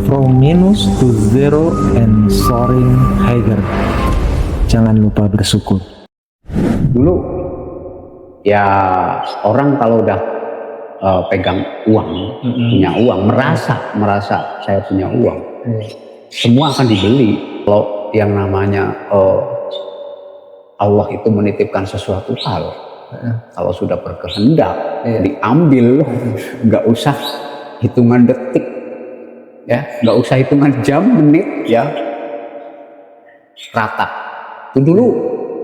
From minus to zero and soaring higher. Jangan lupa bersyukur. Dulu ya orang kalau udah pegang uang, punya uang, merasa saya punya uang, semua akan dibeli. Kalau yang namanya Allah itu menitipkan sesuatu hal, kalau sudah berkehendak diambil, nggak usah hitungan detik, ya, nggak usah hitungan jam, menit, ya, rata. Itu dulu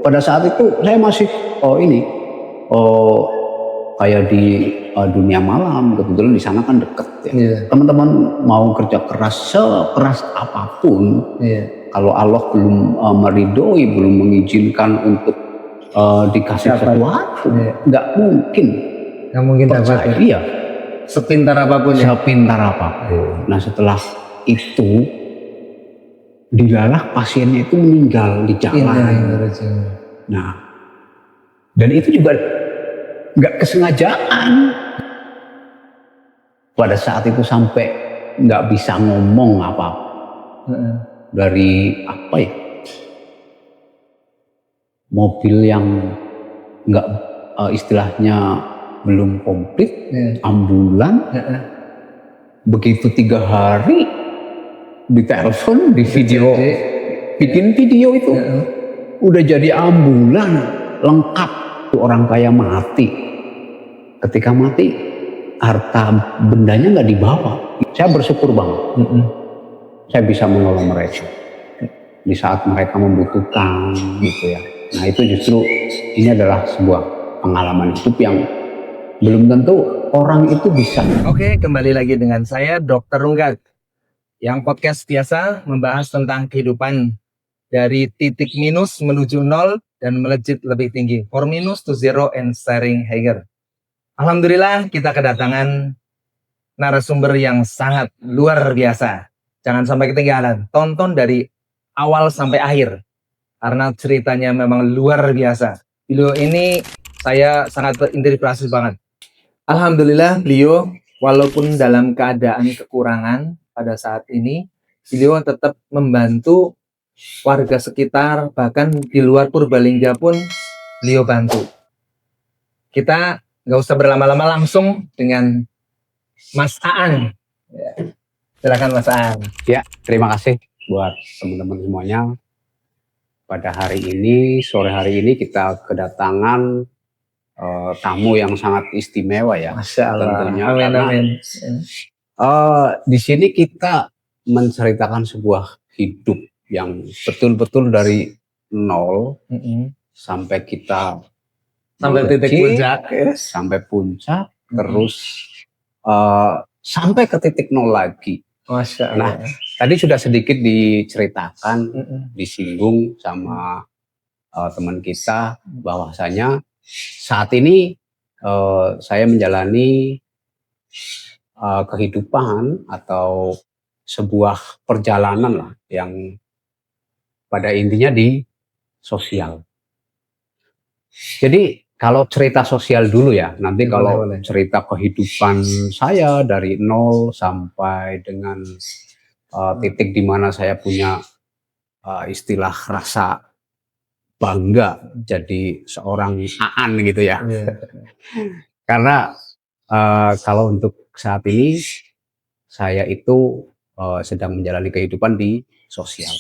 pada saat itu saya masih kayak di dunia malam, kebetulan di sana kan deket ya. Teman-teman mau kerja keras sekeras apapun, kalau Allah belum meridhoi, belum mengizinkan untuk dikasih sesuatu, nggak mungkin dapat. Iya, Sepintar apapun ya. sepintar apapun. Nah, setelah itu dilalah pasiennya itu meninggal di jalan. Nah, dan itu juga nggak kesengajaan. Pada saat itu sampai nggak bisa ngomong apa dari apa ya, mobil yang nggak istilahnya belum komplit, ambulan, begitu 3 hari ditelepon, di video, bikin video itu udah jadi ambulan lengkap. Orang kaya mati, ketika mati harta bendanya nggak dibawa. Saya bersyukur banget, saya bisa menolong mereka di saat mereka membutuhkan, gitu ya. Nah, itu justru ini adalah sebuah pengalaman hidup yang belum tentu orang itu bisa. Oke, kembali lagi dengan saya Dr. Rungkat, yang podcast biasa membahas tentang kehidupan dari titik minus menuju nol dan melejit lebih tinggi. For minus to zero and steering higher. Alhamdulillah kita kedatangan narasumber yang sangat luar biasa. Jangan sampai ketinggalan. Tonton dari awal sampai akhir. Karena ceritanya memang luar biasa. Beliau ini saya sangat terinspirasi banget. Alhamdulillah beliau walaupun dalam keadaan kekurangan pada saat ini, beliau tetap membantu warga sekitar, bahkan di luar Purbalingga pun beliau bantu. Kita nggak usah berlama-lama, langsung dengan Mas Aan. Ya. Silakan Mas Aan. Ya, terima kasih buat teman-teman semuanya. Pada hari ini, sore hari ini kita kedatangan tamu yang sangat istimewa ya. Masya Allah. Tentunya Amin, karena amin. Di sini kita menceritakan sebuah hidup yang betul-betul dari nol sampai kita Sampai titik puncak, sampai puncak, terus sampai ke titik nol lagi. Masya Allah. Nah, tadi sudah sedikit diceritakan, disinggung sama teman kita bahwasanya saat ini saya menjalani kehidupan atau sebuah perjalanan lah yang pada intinya di sosial. Jadi kalau cerita sosial dulu ya, nanti kalau cerita kehidupan saya dari nol sampai dengan titik di mana saya punya istilah rasa bangga jadi seorang Aan gitu ya. Karena kalau untuk saat ini saya itu sedang menjalani kehidupan di sosial,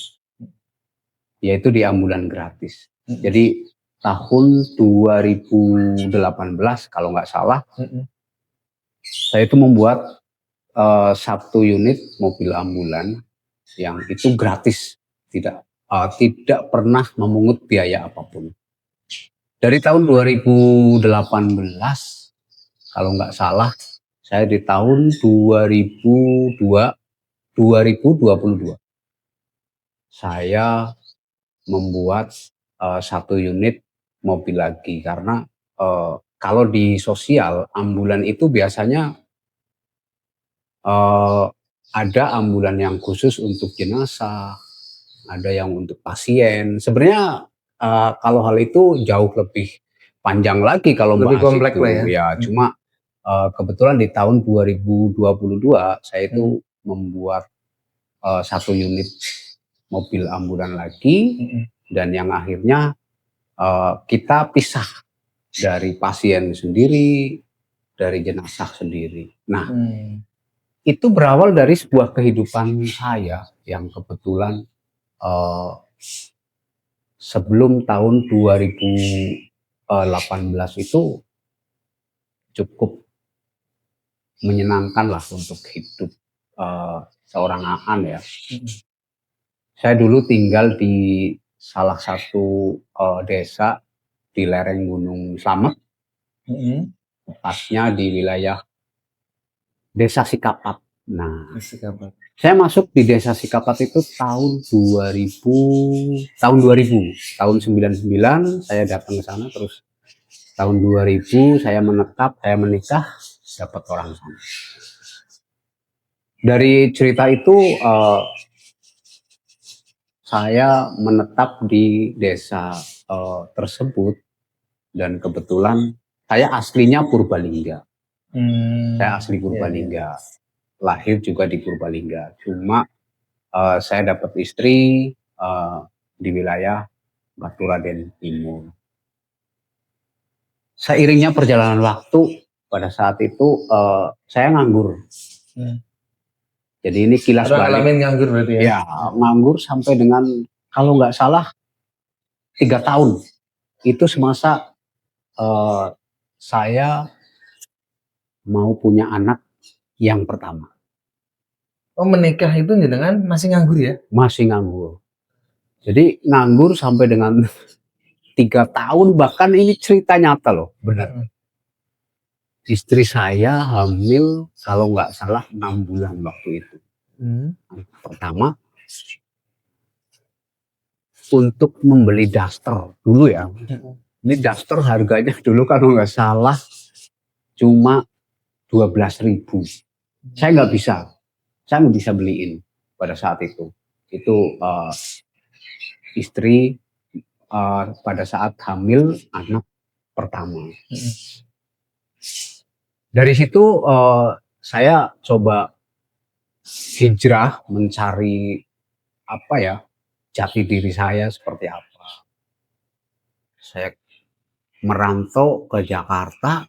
yaitu di ambulan gratis. Jadi tahun 2018 kalau nggak salah, saya itu membuat 1 unit mobil ambulan yang itu gratis, tidak pernah memungut biaya apapun. Dari tahun 2018 kalau nggak salah, saya di tahun 2022 saya membuat 1 unit mobil lagi, karena kalau di sosial ambulan itu biasanya ada ambulan yang khusus untuk jenazah, ada yang untuk pasien. Sebenarnya kalau hal itu jauh lebih panjang lagi kalau lebih bahas kompleks itu lah ya. Cuma kebetulan di tahun 2022 saya itu membuat 1 unit mobil ambulan lagi, dan yang akhirnya kita pisah dari pasien sendiri, dari jenazah sendiri. Nah, itu berawal dari sebuah kehidupan saya yang kebetulan sebelum tahun 2018 itu cukup menyenangkan lah untuk hidup seorang Aan ya. Saya dulu tinggal di salah satu desa di lereng Gunung Slamet, tepatnya di wilayah Desa Sikapat. Nah, saya masuk di Desa Sikapat itu tahun 2000, tahun 99 saya datang ke sana, terus tahun 2000 saya menetap, saya menikah, dapat orang sana. Dari cerita itu saya menetap di desa tersebut, dan kebetulan saya aslinya Purbalingga. Saya asli Purbalingga, lahir juga di Purbalingga. Cuma saya dapat istri di wilayah Baturaden Timur. Seiringnya perjalanan waktu, pada saat itu saya nganggur. Jadi ini kilas balik. Nganggur berarti ya? Ya, nganggur sampai dengan kalau nggak salah 3 tahun. Itu semasa saya mau punya anak yang pertama. Oh, menikah itu dengan masih nganggur ya? Masih nganggur. Jadi nganggur sampai dengan 3 tahun, bahkan ini cerita nyata loh, benar. Istri saya hamil kalau nggak salah 6 bulan waktu itu. Pertama, untuk membeli daster dulu ya. Ini daster harganya dulu kalau nggak salah cuma 12.000. Saya nggak bisa beliin pada saat itu. Itu istri pada saat hamil anak pertama. Dari situ saya coba hijrah mencari apa ya, jati diri saya seperti apa. Saya merantau ke Jakarta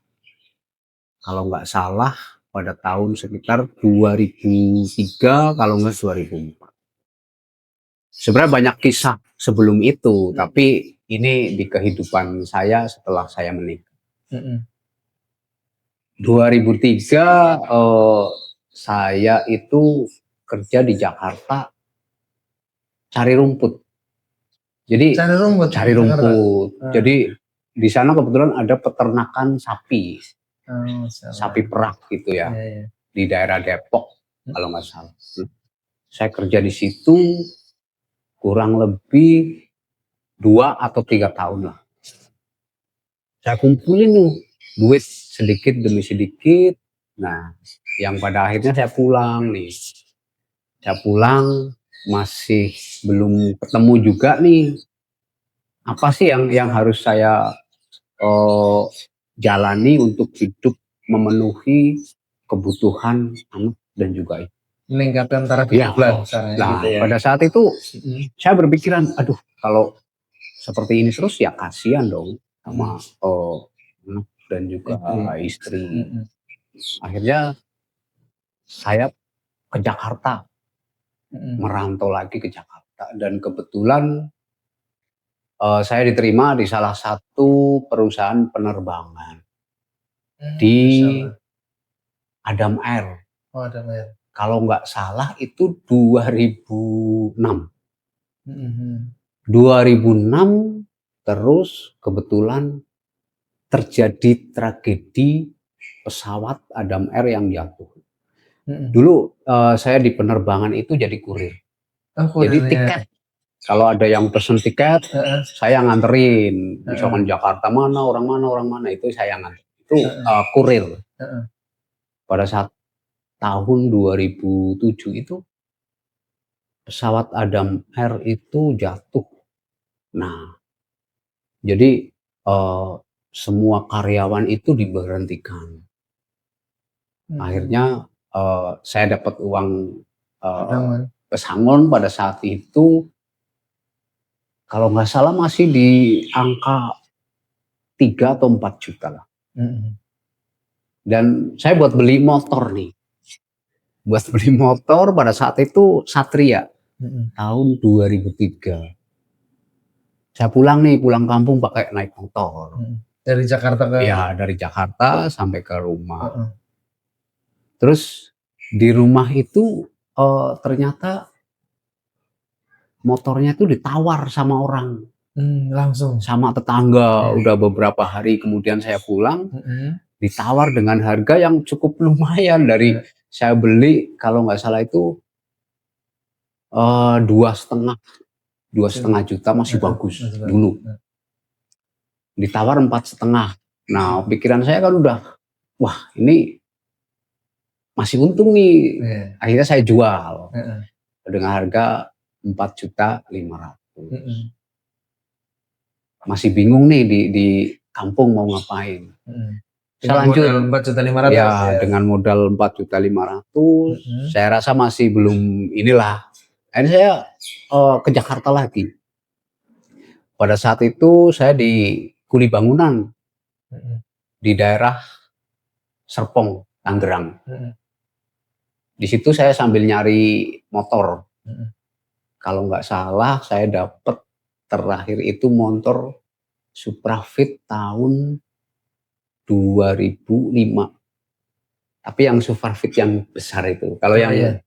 kalau nggak salah pada tahun sekitar 2003, kalau nggak 2004. Sebenarnya banyak kisah sebelum itu, tapi ini di kehidupan saya setelah saya menikah. 2003 saya itu kerja di Jakarta cari rumput. Jadi cari rumput. Jadi di sana kebetulan ada peternakan sapi. Sapi perak gitu ya. Di daerah Depok kalau nggak salah. Saya kerja di situ kurang lebih 2 atau 3 tahun lah. Saya kumpulin tuh duit sedikit demi sedikit. Nah, yang pada akhirnya saya pulang nih. Saya pulang masih belum ketemu juga nih. Apa sih yang harus saya jalani untuk hidup memenuhi kebutuhan anak dan juga meningkatkan taraf hidup lah. Nah, gitu ya. Pada saat itu saya berpikiran, aduh kalau seperti ini terus ya kasihan dong sama anak dan juga istri. Akhirnya saya ke Jakarta, merantau lagi ke Jakarta, dan kebetulan saya diterima di salah satu perusahaan penerbangan di Adam Air. Adam Air. Kalau nggak salah itu 2006. 2006 terus kebetulan terjadi tragedi pesawat Adam Air yang jatuh. Dulu saya di penerbangan itu jadi kurir. Jadi tiket, kalau ada yang pesen tiket, saya nganterin. Misalkan Jakarta mana, orang mana, itu saya nganterin. Itu kurir. Pada saat tahun 2007 itu pesawat Adam Air itu jatuh. Nah, jadi semua karyawan itu diberhentikan. Akhirnya saya dapat uang Pesangon pada saat itu kalau nggak salah masih di angka 3 atau 4 juta lah. Dan saya buat beli motor nih. Buat beli motor pada saat itu Satria tahun 2003. Saya pulang kampung pakai naik motor. Dari Jakarta ke Ya, dari Jakarta sampai ke rumah. Terus di rumah itu ternyata motornya itu ditawar sama orang. langsung. Sama tetangga. Udah beberapa hari kemudian saya pulang, ditawar dengan harga yang cukup lumayan. Dari saya beli kalau nggak salah itu 2,5 juta, masih bagus dulu. Ditawar 4,5. Nah, pikiran saya kan udah, wah ini masih untung nih. Akhirnya saya jual dengan harga 4,5 juta. Masih bingung nih di kampung mau ngapain. Saya lanjut 4,5 juta. Ya, dengan modal 4,5 juta. Saya rasa masih belum inilah. Akhirnya saya ke Jakarta lagi. Pada saat itu saya di kuli bangunan di daerah Serpong, Tangerang. Di situ saya sambil nyari motor. Kalau nggak salah saya dapat terakhir itu motor Suprafit tahun 2005. Tapi yang Suprafit yang besar itu. Kalau yang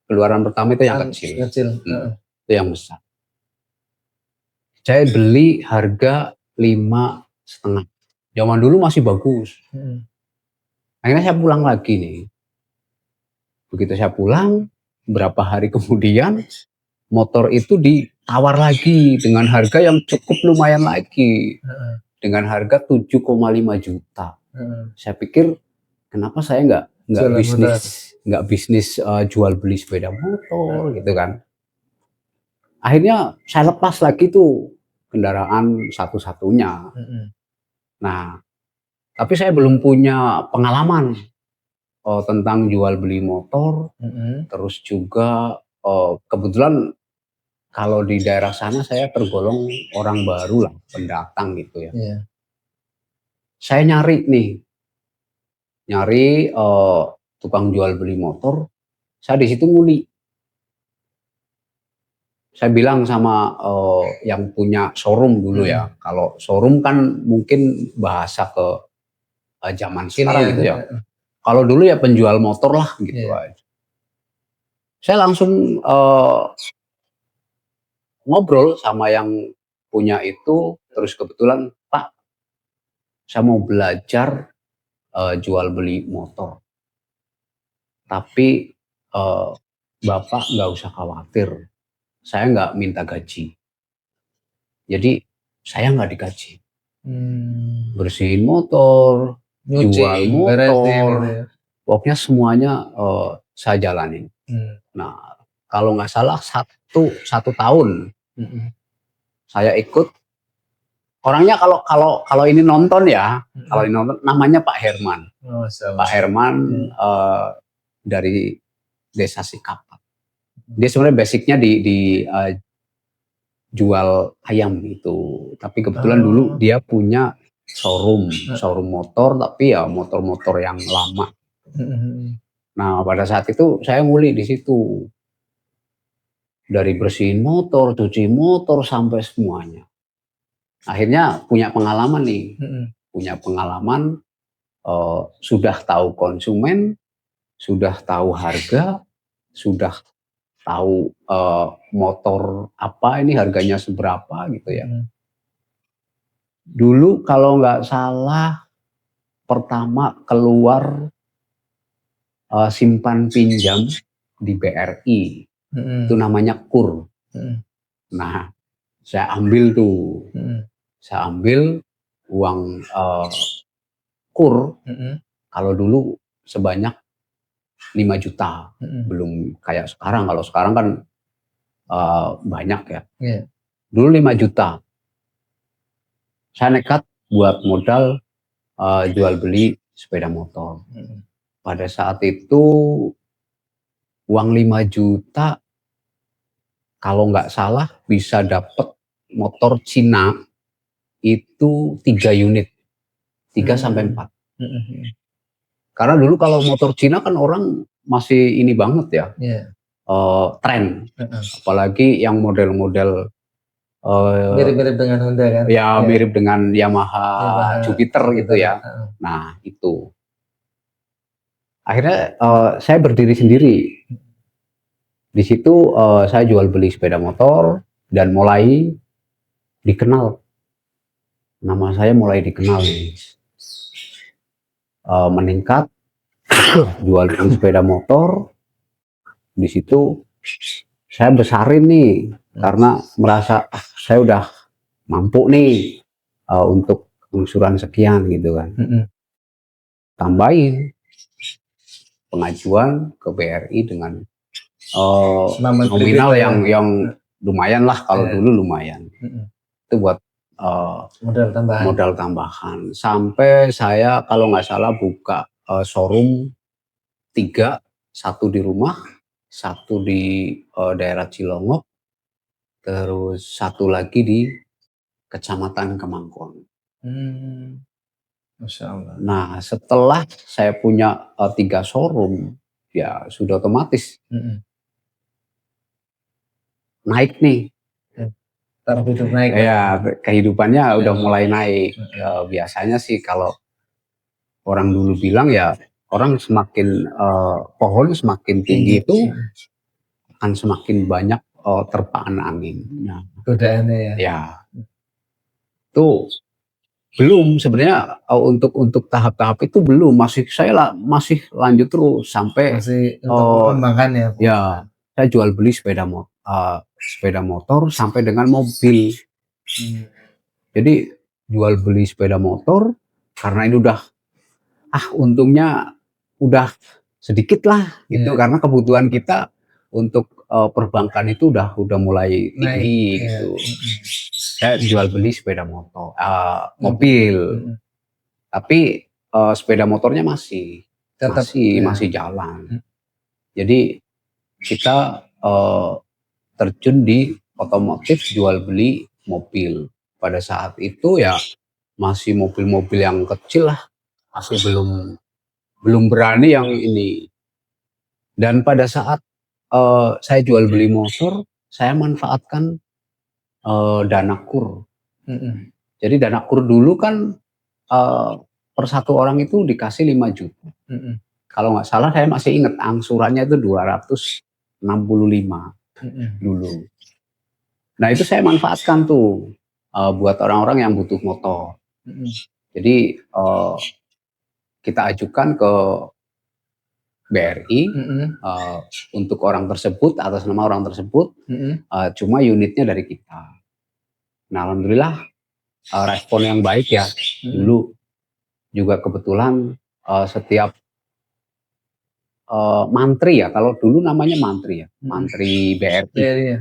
keluaran pertama itu yang kecil. Itu yang besar. Saya beli harga 5,5. Zaman dulu masih bagus. Akhirnya saya pulang lagi nih. Begitu saya pulang, berapa hari kemudian motor itu ditawar lagi dengan harga yang cukup lumayan lagi. Dengan harga 7,5 juta. Saya pikir kenapa saya nggak bisnis jual beli sepeda motor gitu kan. Akhirnya saya lepas lagi tuh kendaraan satu-satunya. Nah, tapi saya belum punya pengalaman tentang jual beli motor. Terus juga kebetulan kalau di daerah sana saya tergolong orang baru lah, pendatang gitu ya. Saya nyari tukang jual beli motor. Saya di situ nguli. Saya bilang sama yang punya showroom dulu ya. Kalau showroom kan mungkin bahasa ke zaman sekarang gitu ya. Kalau dulu ya penjual motor lah gitu aja. Saya langsung ngobrol sama yang punya itu. Terus kebetulan, Pak, saya mau belajar jual beli motor. Tapi Bapak nggak usah khawatir. Saya nggak minta gaji. Jadi saya nggak digaji. Bersihin motor, jual motor, pokoknya semuanya saya jalanin. Nah, kalau nggak salah satu tahun saya ikut. Orangnya kalau ini nonton ya, kalau ini nonton namanya Pak Herman. Pak Herman dari Desa Sikapat. Dia sebenarnya basicnya di jual ayam itu, tapi kebetulan dulu dia punya showroom motor, tapi ya motor-motor yang lama. Nah, pada saat itu saya nguli di situ, dari bersihin motor, cuci motor sampai semuanya. Akhirnya punya pengalaman nih, sudah tahu konsumen, sudah tahu harga, sudah tahu motor apa ini harganya seberapa gitu ya. Dulu kalau nggak salah pertama keluar simpan pinjam di BRI, itu namanya KUR. Nah, saya ambil tuh, saya ambil uang KUR. Kalau dulu sebanyak 5 juta, belum kayak sekarang. Kalau sekarang kan banyak ya. Dulu 5 juta. Saya nekat buat modal jual beli sepeda motor. Pada saat itu uang 5 juta kalau nggak salah bisa dapat motor Cina itu 3 unit, 3 sampai 4. Karena dulu kalau motor Cina kan orang masih ini banget ya, tren. Apalagi yang model-model Mirip-mirip dengan Honda kan? ya mirip dengan Yamaha Jupiter gitu ya. Nah itu. Akhirnya saya berdiri sendiri. Di situ saya jual beli sepeda motor dan mulai dikenal. Nama saya mulai dikenal nih. Meningkat, jual beli sepeda motor. Di situ saya besarin nih karena merasa saya udah mampu nih untuk angsuran sekian gitu kan. Tambahin pengajuan ke BRI dengan nominal yang lumayan lah, kalau dulu lumayan. Itu buat modal tambahan. Sampai saya kalau nggak salah buka showroom 3, 1 di rumah, 1 di daerah Cilongok, terus 1 lagi di Kecamatan Kemangkon. Masya Allah. Nah setelah saya punya 3 showroom, ya sudah otomatis naik nih. Taraf hidup naik. Ya kehidupannya udah mulai naik. Biasanya sih kalau orang dulu bilang ya, orang semakin pohon semakin tinggi itu akan semakin banyak terpaan angin. Nah, godaannya ya. Ya, itu belum sebenarnya untuk tahap-tahap itu belum, masih lanjut terus sampai masih untuk mengembangkan ya. Ya, saya jual beli sepeda motor sampai dengan mobil. Jadi jual beli sepeda motor karena ini udah untungnya udah sedikit lah gitu, karena kebutuhan kita untuk perbankan itu udah mulai tinggi gitu. Saya jual beli sepeda motor, mobil, tapi sepeda motornya masih jalan. Jadi kita terjun di otomotif, jual beli mobil. Pada saat itu ya masih mobil-mobil yang kecil lah, masih belum berani yang ini. Dan pada saat saya jual beli motor, saya manfaatkan dana kur. Jadi dana kur dulu kan per 1 orang itu dikasih 5 juta. Kalau nggak salah saya masih ingat angsurannya itu 265 dulu. Nah itu saya manfaatkan tuh buat orang-orang yang butuh motor. Jadi kita ajukan ke BRI untuk orang tersebut, atas nama orang tersebut, cuma unitnya dari kita. Nah alhamdulillah respon yang baik ya. Dulu juga kebetulan setiap mantri ya, kalau dulu namanya mantri ya, mantri BRI.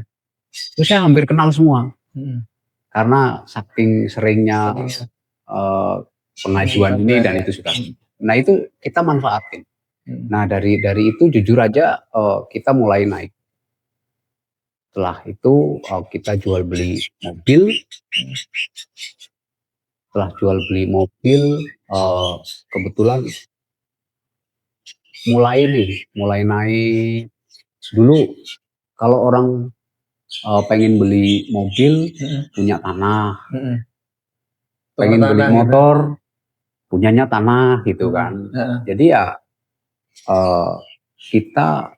Itu saya hampir kenal semua. Karena saking seringnya pengajuan ini dan itu sudah. Nah itu kita manfaatin. Nah dari itu jujur aja kita mulai naik. Setelah itu kita jual beli mobil. Setelah jual beli mobil, kebetulan mulai naik. Dulu kalau orang pengen beli mobil, punya tanah, pengen beli motor, punyanya tanah gitu kan. Jadi ya kita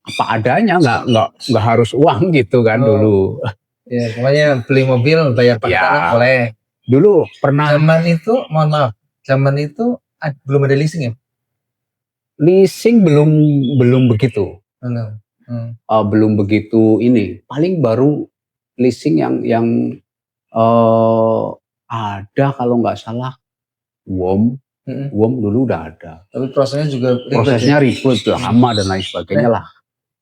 apa adanya, nggak harus uang gitu kan dulu. Ya, pokoknya beli mobil bayar pakai tanah boleh. Dulu pernah. Zaman itu, mohon maaf, zaman itu belum ada leasing ya? Leasing belum begitu. Belum begitu ini. Paling baru leasing yang ada kalau nggak salah WOM dulu udah ada. Tapi prosesnya ribet, lama dan lain sebagainya lah.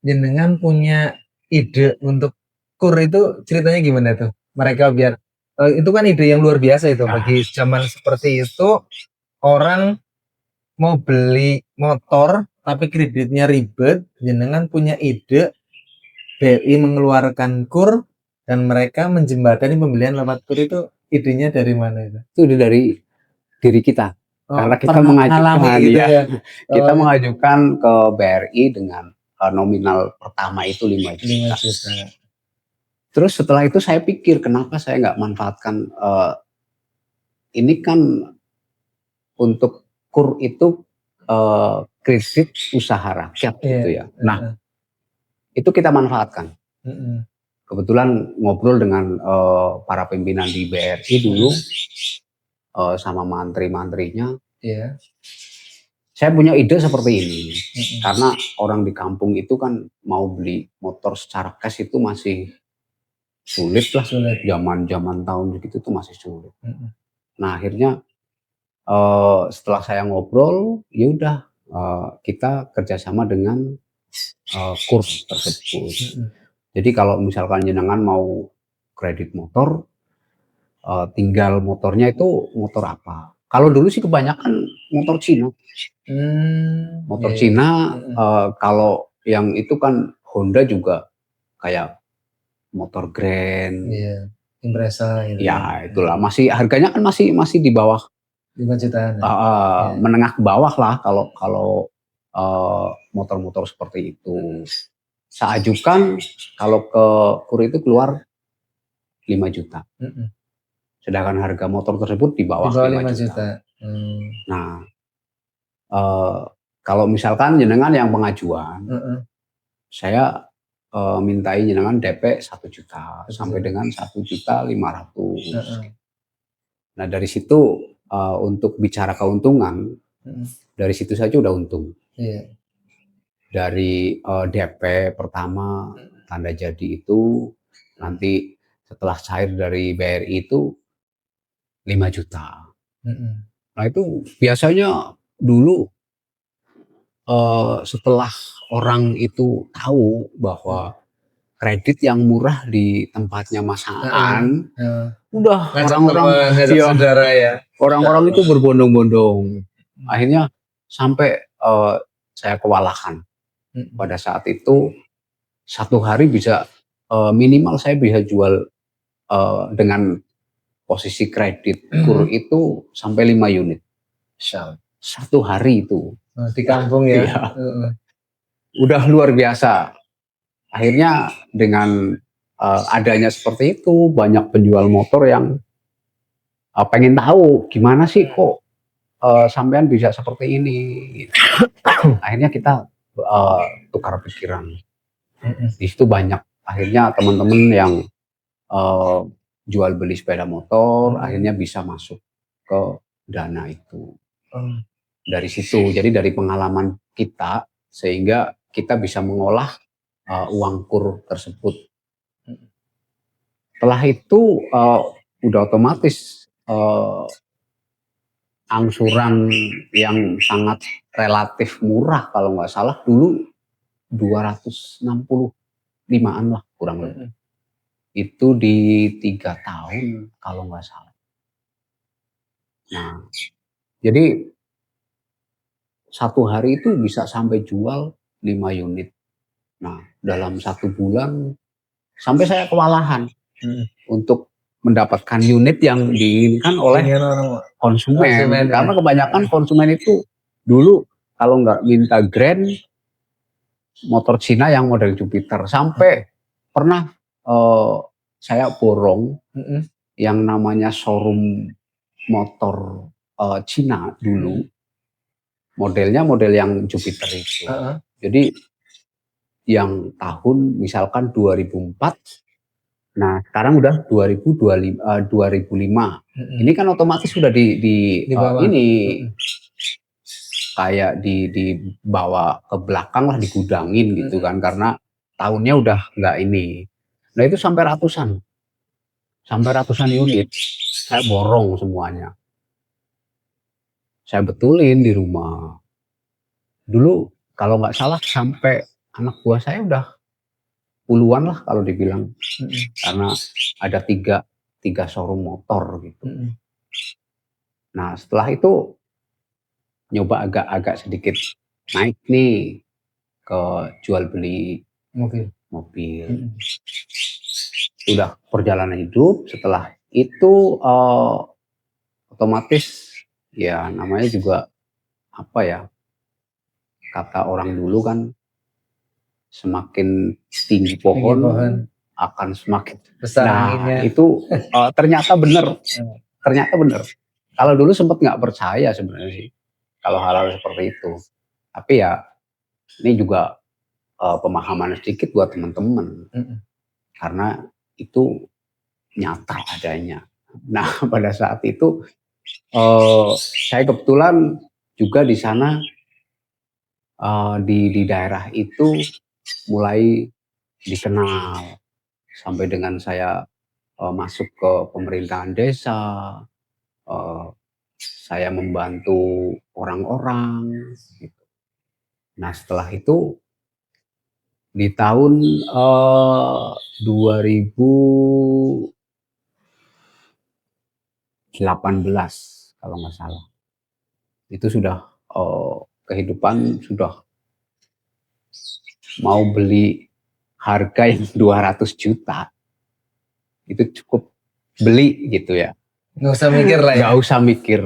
Jenengan punya ide untuk kur itu ceritanya gimana tuh? Mereka biar itu kan ide yang luar biasa itu bagi zaman seperti itu. Orang mau beli motor tapi kreditnya ribet, jenengan punya ide BRI mengeluarkan KUR dan mereka menjembatani pembelian lewat KUR itu idenya dari mana itu? Itu dari diri kita. Karena kita pernah mengajukan mengalami gitu ya. kita mengajukan ke BRI dengan nominal pertama itu 5 5 juta. juta. Terus setelah itu saya pikir kenapa saya nggak manfaatkan ini kan untuk KUR itu kredit usaha rakyat gitu ya. Nah, itu kita manfaatkan. Kebetulan ngobrol dengan para pimpinan di BRI dulu sama mantri-mantrinya. Saya punya ide seperti ini. Karena orang di kampung itu kan mau beli motor secara cash itu masih sulit lah. Zaman tahun segitu tuh masih sulit. Nah, akhirnya setelah saya ngobrol, ya udah kita kerjasama dengan kurs tersebut. Jadi kalau misalkan jenengan mau kredit motor, tinggal motornya itu motor apa? Kalau dulu sih kebanyakan motor Cina. Motor Cina, kalau yang itu kan Honda juga kayak motor Grand. Impreza gitu. Ya itulah, masih harganya kan masih di bawah 5 jutaan. menengah ke bawah lah kalau motor-motor seperti itu. Saya ajukan kalau ke KUR itu keluar 5 juta. Sedangkan harga motor tersebut di bawah 5 juta. Nah, kalau misalkan jenengan yang pengajuan, saya mintai jenengan DP 1 juta sampai dengan 1.500.000. Nah, dari situ untuk bicara keuntungan, dari situ saja udah untung. Dari DP pertama tanda jadi itu, nanti setelah cair dari BRI itu 5 juta. Nah, itu biasanya dulu setelah orang itu tahu bahwa kredit yang murah di tempatnya Mas Aan, udah orang-orang itu berbondong-bondong. Akhirnya sampai saya kewalahan. Pada saat itu 1 hari bisa minimal saya bisa jual dengan posisi kredit KUR itu sampai 5 unit. 1 hari itu. Di kampung ya. Iya. Udah luar biasa. Akhirnya dengan adanya seperti itu, banyak penjual motor yang pengen tahu gimana sih kok sampean bisa seperti ini. Akhirnya kita tukar pikiran. Di situ banyak akhirnya teman-teman yang jual beli sepeda motor akhirnya bisa masuk ke dana itu. Dari situ, jadi dari pengalaman kita sehingga kita bisa mengolah uang KUR tersebut. Setelah itu udah otomatis angsuran yang sangat relatif murah, kalau nggak salah dulu 265-an lah kurang lebih. Itu di 3 tahun kalau nggak salah. Nah, jadi 1 hari itu bisa sampai jual 5 unit. Nah, dalam 1 bulan sampai saya kewalahan untuk mendapatkan unit yang diinginkan oleh konsumen. Karena kebanyakan konsumen itu dulu kalau nggak minta Grand, motor Cina yang model Jupiter. Sampai pernah saya borong yang namanya showroom motor Cina dulu. Modelnya model yang Jupiter itu. Jadi yang tahun misalkan 2004, nah sekarang udah 2005. Ini kan otomatis sudah di ini kayak dibawa ke belakang lah, digudangin gitu kan, karena tahunnya udah nggak ini. Nah itu sampai ratusan unit saya borong semuanya. Saya betulin di rumah. Dulu kalau nggak salah sampai anak buah saya udah puluhan lah kalau dibilang. Karena ada tiga showroom motor gitu. Nah setelah itu nyoba agak sedikit naik nih ke jual beli mobil. Sudah perjalanan hidup, setelah itu otomatis ya namanya juga apa ya, kata orang dulu kan, semakin tinggi pohon akan semakin besar nah anginnya. itu ternyata benar. Ternyata benar. Kalau dulu sempat nggak percaya sebenarnya sih kalau hal-hal seperti itu. Tapi ya ini juga pemahaman sedikit buat teman-teman. Karena itu nyata adanya. Nah, pada saat itu saya kebetulan juga di sana di daerah itu mulai dikenal sampai dengan saya masuk ke pemerintahan desa, saya membantu orang-orang. Gitu. Nah, setelah itu di tahun 2018 kalau nggak salah, itu sudah kehidupan sudah mau beli harga yang 200 juta. Itu cukup beli gitu ya. Nggak usah mikir lah ya. Nggak usah mikir.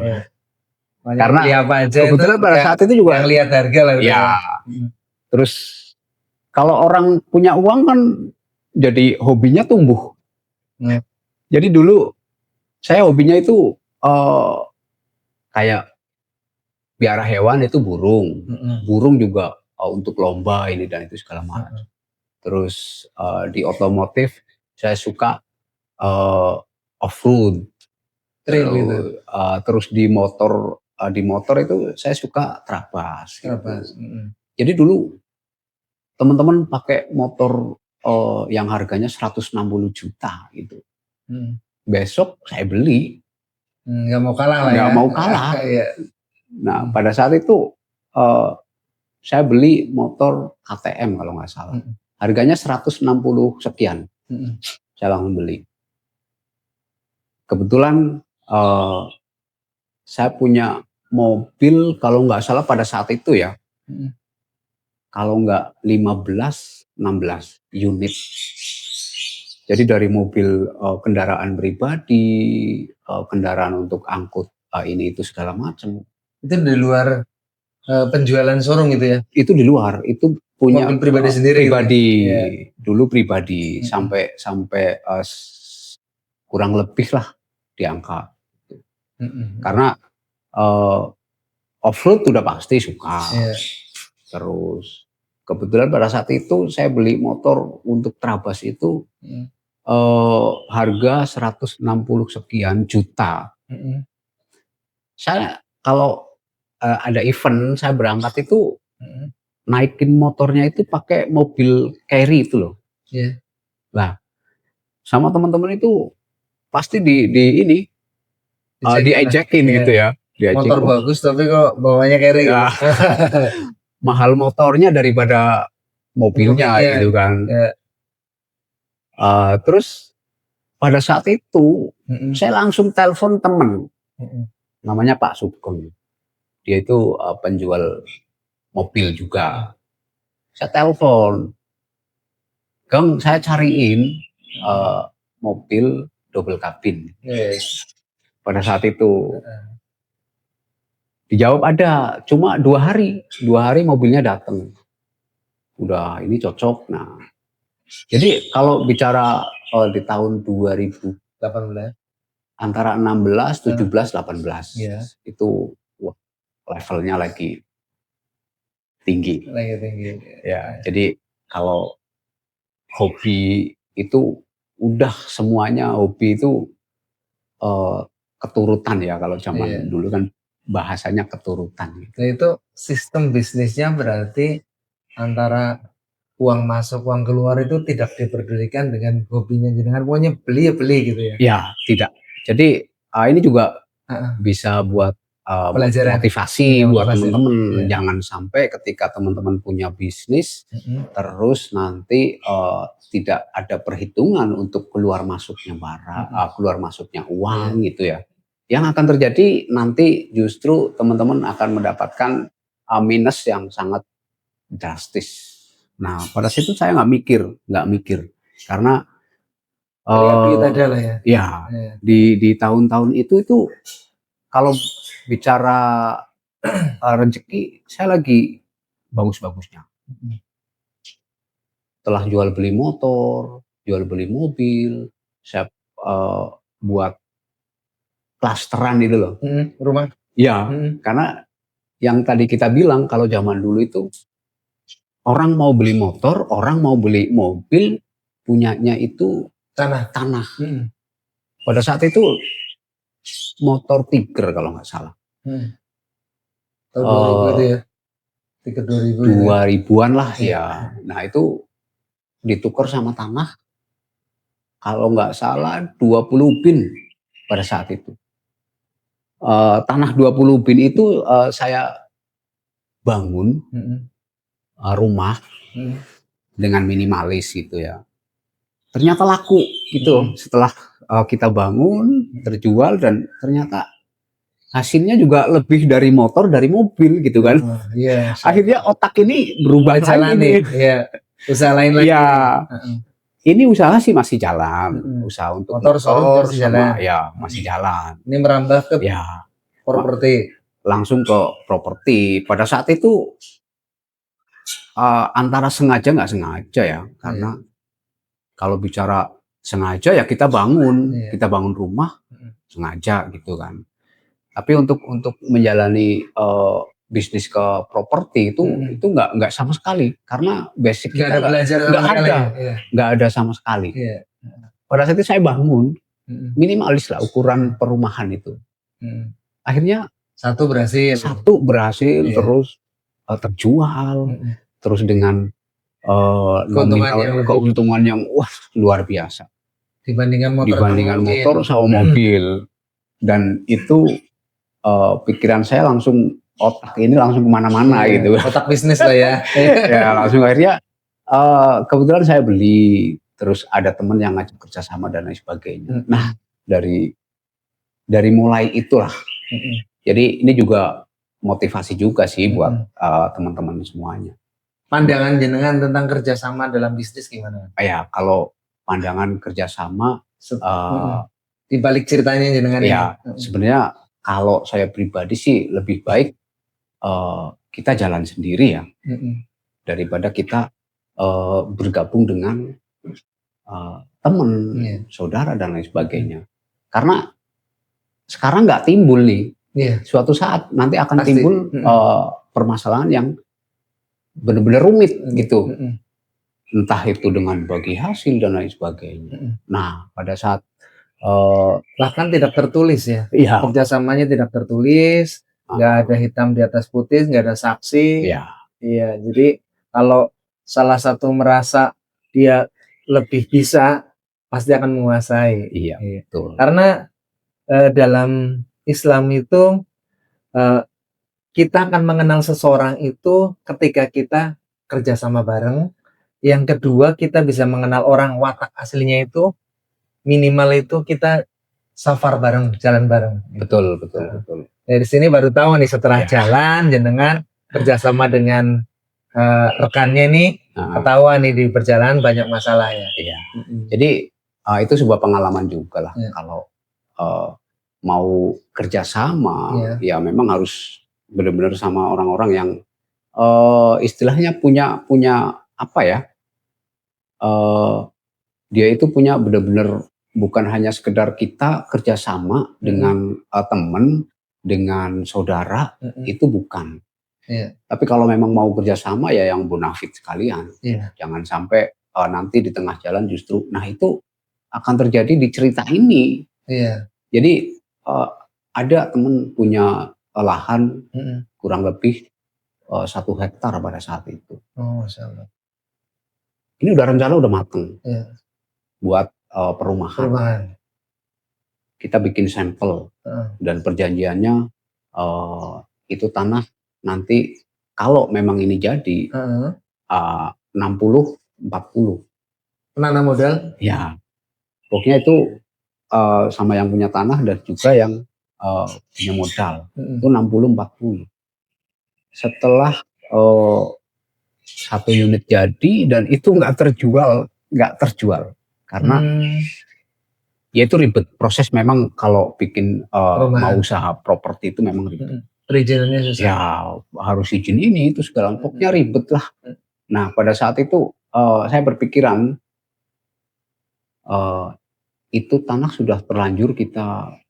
Karena beli apa aja kebetulan itu pada saat itu juga yang lihat harga lah. Ya. Terus kalau orang punya uang kan jadi hobinya tumbuh. Jadi dulu saya hobinya itu kayak piara hewan itu burung. Burung juga untuk lomba ini dan itu segala macam. Terus di otomotif saya suka off-road. Terus di motor itu saya suka Trabas. Gitu. Jadi dulu teman-teman pakai motor yang harganya 160 juta gitu. Besok saya beli. Nggak mau kalah lah Nggak mau kalah. Nah, pada saat itu saya beli motor KTM kalau nggak salah. Harganya 160 sekian. Saya langsung beli. Kebetulan saya punya mobil kalau nggak salah pada saat itu ya. Kalau nggak 15-16 unit. Jadi dari mobil kendaraan pribadi, kendaraan untuk angkut ini itu segala macam. Itu di luar penjualan showroom gitu ya? Itu di luar, itu punya mobil pribadi sendiri. Pribadi, gitu. Dulu pribadi sampai kurang lebih lah di angka. Karena off-road udah pasti suka. Terus kebetulan pada saat itu saya beli motor untuk Trabas itu harga 160 sekian juta. Saya kalau ada event saya berangkat itu naikin motornya itu pakai mobil carry itu loh. Nah, sama teman-teman itu pasti diejekin gitu ya. Motor bagus tapi kok bawanya carry. Ya. Mahal motornya daripada mobilnya gitu kan. Terus pada saat itu saya langsung telepon temen, namanya Pak Sugeng. Dia itu penjual mobil juga. Saya telepon, Gang, saya cariin mobil double cabin. Pada saat itu dijawab ada, cuma 2 hari mobilnya datang. Udah ini cocok. Nah, jadi kalau bicara di tahun 2018 antara 16, 17, 18 itu levelnya lagi tinggi. Ya, jadi kalau hobi itu udah semuanya hobi itu keturutan ya kalau zaman dulu kan bahasanya keturutan. Nah itu sistem bisnisnya berarti antara uang masuk uang keluar itu tidak diperdulikan dengan hobinya jenengan, pokoknya beli ya beli gitu ya? Ya tidak. Jadi ini juga bisa buat motivasi buat teman-teman. Jangan sampai ketika teman-teman punya bisnis terus nanti tidak ada perhitungan untuk keluar masuknya barang, keluar masuknya uang gitu ya. Yang akan terjadi nanti justru teman-teman akan mendapatkan minus yang sangat drastis. Nah, pada saat itu saya nggak mikir, karena Duit ada lah ya. ya Iya. di tahun-tahun itu kalau bicara rezeki, saya lagi bagus-bagusnya. Setelah jual beli motor, jual beli mobil, saya buat klasteran itu loh. Rumah. Ya, karena yang tadi kita bilang kalau zaman dulu itu orang mau beli motor, orang mau beli mobil, punyanya itu Tanah. Pada saat itu motor Tiger kalau nggak salah. Tahun 2000 itu ya. Tiger 2000 itu. 2000-an lah ya. Nah, itu ditukar sama tanah kalau nggak salah 20 bin pada saat itu. Tanah 20 bin itu saya bangun rumah dengan minimalis gitu ya. Ternyata laku gitu. Setelah kita bangun, terjual, dan ternyata hasilnya juga lebih dari motor, dari mobil gitu kan. Akhirnya otak ini berubah lagi. Usaha lain lagi. Ya, ini usaha sih masih jalan. Usaha untuk motor sama jalan. Ya masih jalan. Ini merambah ke properti. Langsung ke properti. Pada saat itu antara sengaja nggak sengaja ya, karena kalau bicara sengaja ya kita bangun rumah sengaja gitu kan. Tapi untuk menjalani bisnis ke properti itu nggak sama sekali, karena basic kita nggak ada sama sekali. Pada saat itu saya bangun minimalis lah ukuran perumahan itu. Akhirnya satu berhasil terus terjual, terus dengan keuntungan yang luar biasa dibandingkan motor sama mobil. Dan itu pikiran saya otak ini langsung kemana-mana gitu. Otak bisnis lah ya. Ya langsung akhirnya kebetulan saya beli, terus ada teman yang ngajak kerjasama dan lain sebagainya. Nah, dari mulai itulah. Jadi ini juga motivasi juga sih buat teman-teman semuanya. Pandangan jenengan tentang kerjasama dalam bisnis gimana? Ya, kalau pandangan kerjasama di balik ceritanya jenengan ya, sebenarnya kalau saya pribadi sih lebih baik kita jalan sendiri ya, daripada kita bergabung dengan teman, saudara dan lain sebagainya. Karena sekarang nggak timbul nih, suatu saat nanti akan timbul permasalahan yang benar-benar rumit gitu. Entah itu dengan bagi hasil dan lain sebagainya. Nah, pada saat bahkan tidak tertulis ya, kerjasamanya tidak tertulis, nggak ada hitam di atas putih, nggak ada saksi. Iya, jadi kalau salah satu merasa dia lebih bisa, pasti akan menguasai. Iya, betul. Karena dalam Islam itu kita akan mengenal seseorang itu ketika kita kerjasama bareng. Yang kedua, kita bisa mengenal orang watak aslinya itu minimal itu kita safar bareng, jalan bareng. Betul. Dari sini baru tahu nih setelah jalan jenengan kerjasama dengan rekannya nih, ketahuan nih di perjalanan banyak masalah ya. Iya. Jadi itu sebuah pengalaman juga lah. Kalau mau kerjasama, ya memang harus benar-benar sama orang-orang yang istilahnya punya apa ya? Dia itu punya benar-benar bukan hanya sekedar kita kerjasama dengan teman, dengan saudara, itu bukan. Tapi kalau memang mau kerjasama ya yang bonafit sekalian. Jangan sampai nanti di tengah jalan justru, nah itu akan terjadi di cerita ini. Jadi ada teman punya lahan kurang lebih 1 hektar pada saat itu. Oh, Masya Allah. Ini udah rencana udah mateng buat perumahan. Kita bikin sampel dan perjanjiannya itu tanah nanti kalau memang ini jadi 60-40. Penanam modal? Ya, pokoknya itu sama yang punya tanah dan juga yang punya modal itu 60-40. Setelah 1 unit jadi dan itu nggak terjual karena ya itu ribet proses. Memang kalau bikin mau usaha properti itu memang ribet. Perizinannya susah. Ya harus izin ini itu segala, pokoknya ribet lah. Nah pada saat itu saya berpikiran itu tanah sudah terlanjur kita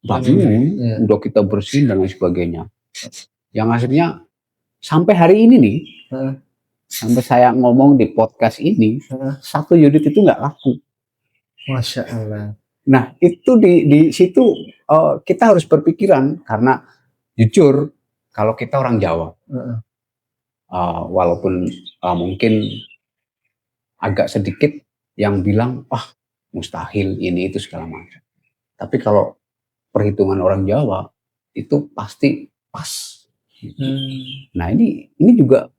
bangun, udah kita bersihin dan lain sebagainya. Yang akhirnya sampai hari ini nih, sampai saya ngomong di podcast ini, 1 unit itu nggak laku. Masya Allah. Nah itu di situ kita harus berpikiran, karena jujur kalau kita orang Jawa, walaupun mungkin agak sedikit yang bilang mustahil ini itu segala macam, tapi kalau perhitungan orang Jawa itu pasti pas. Nah ini juga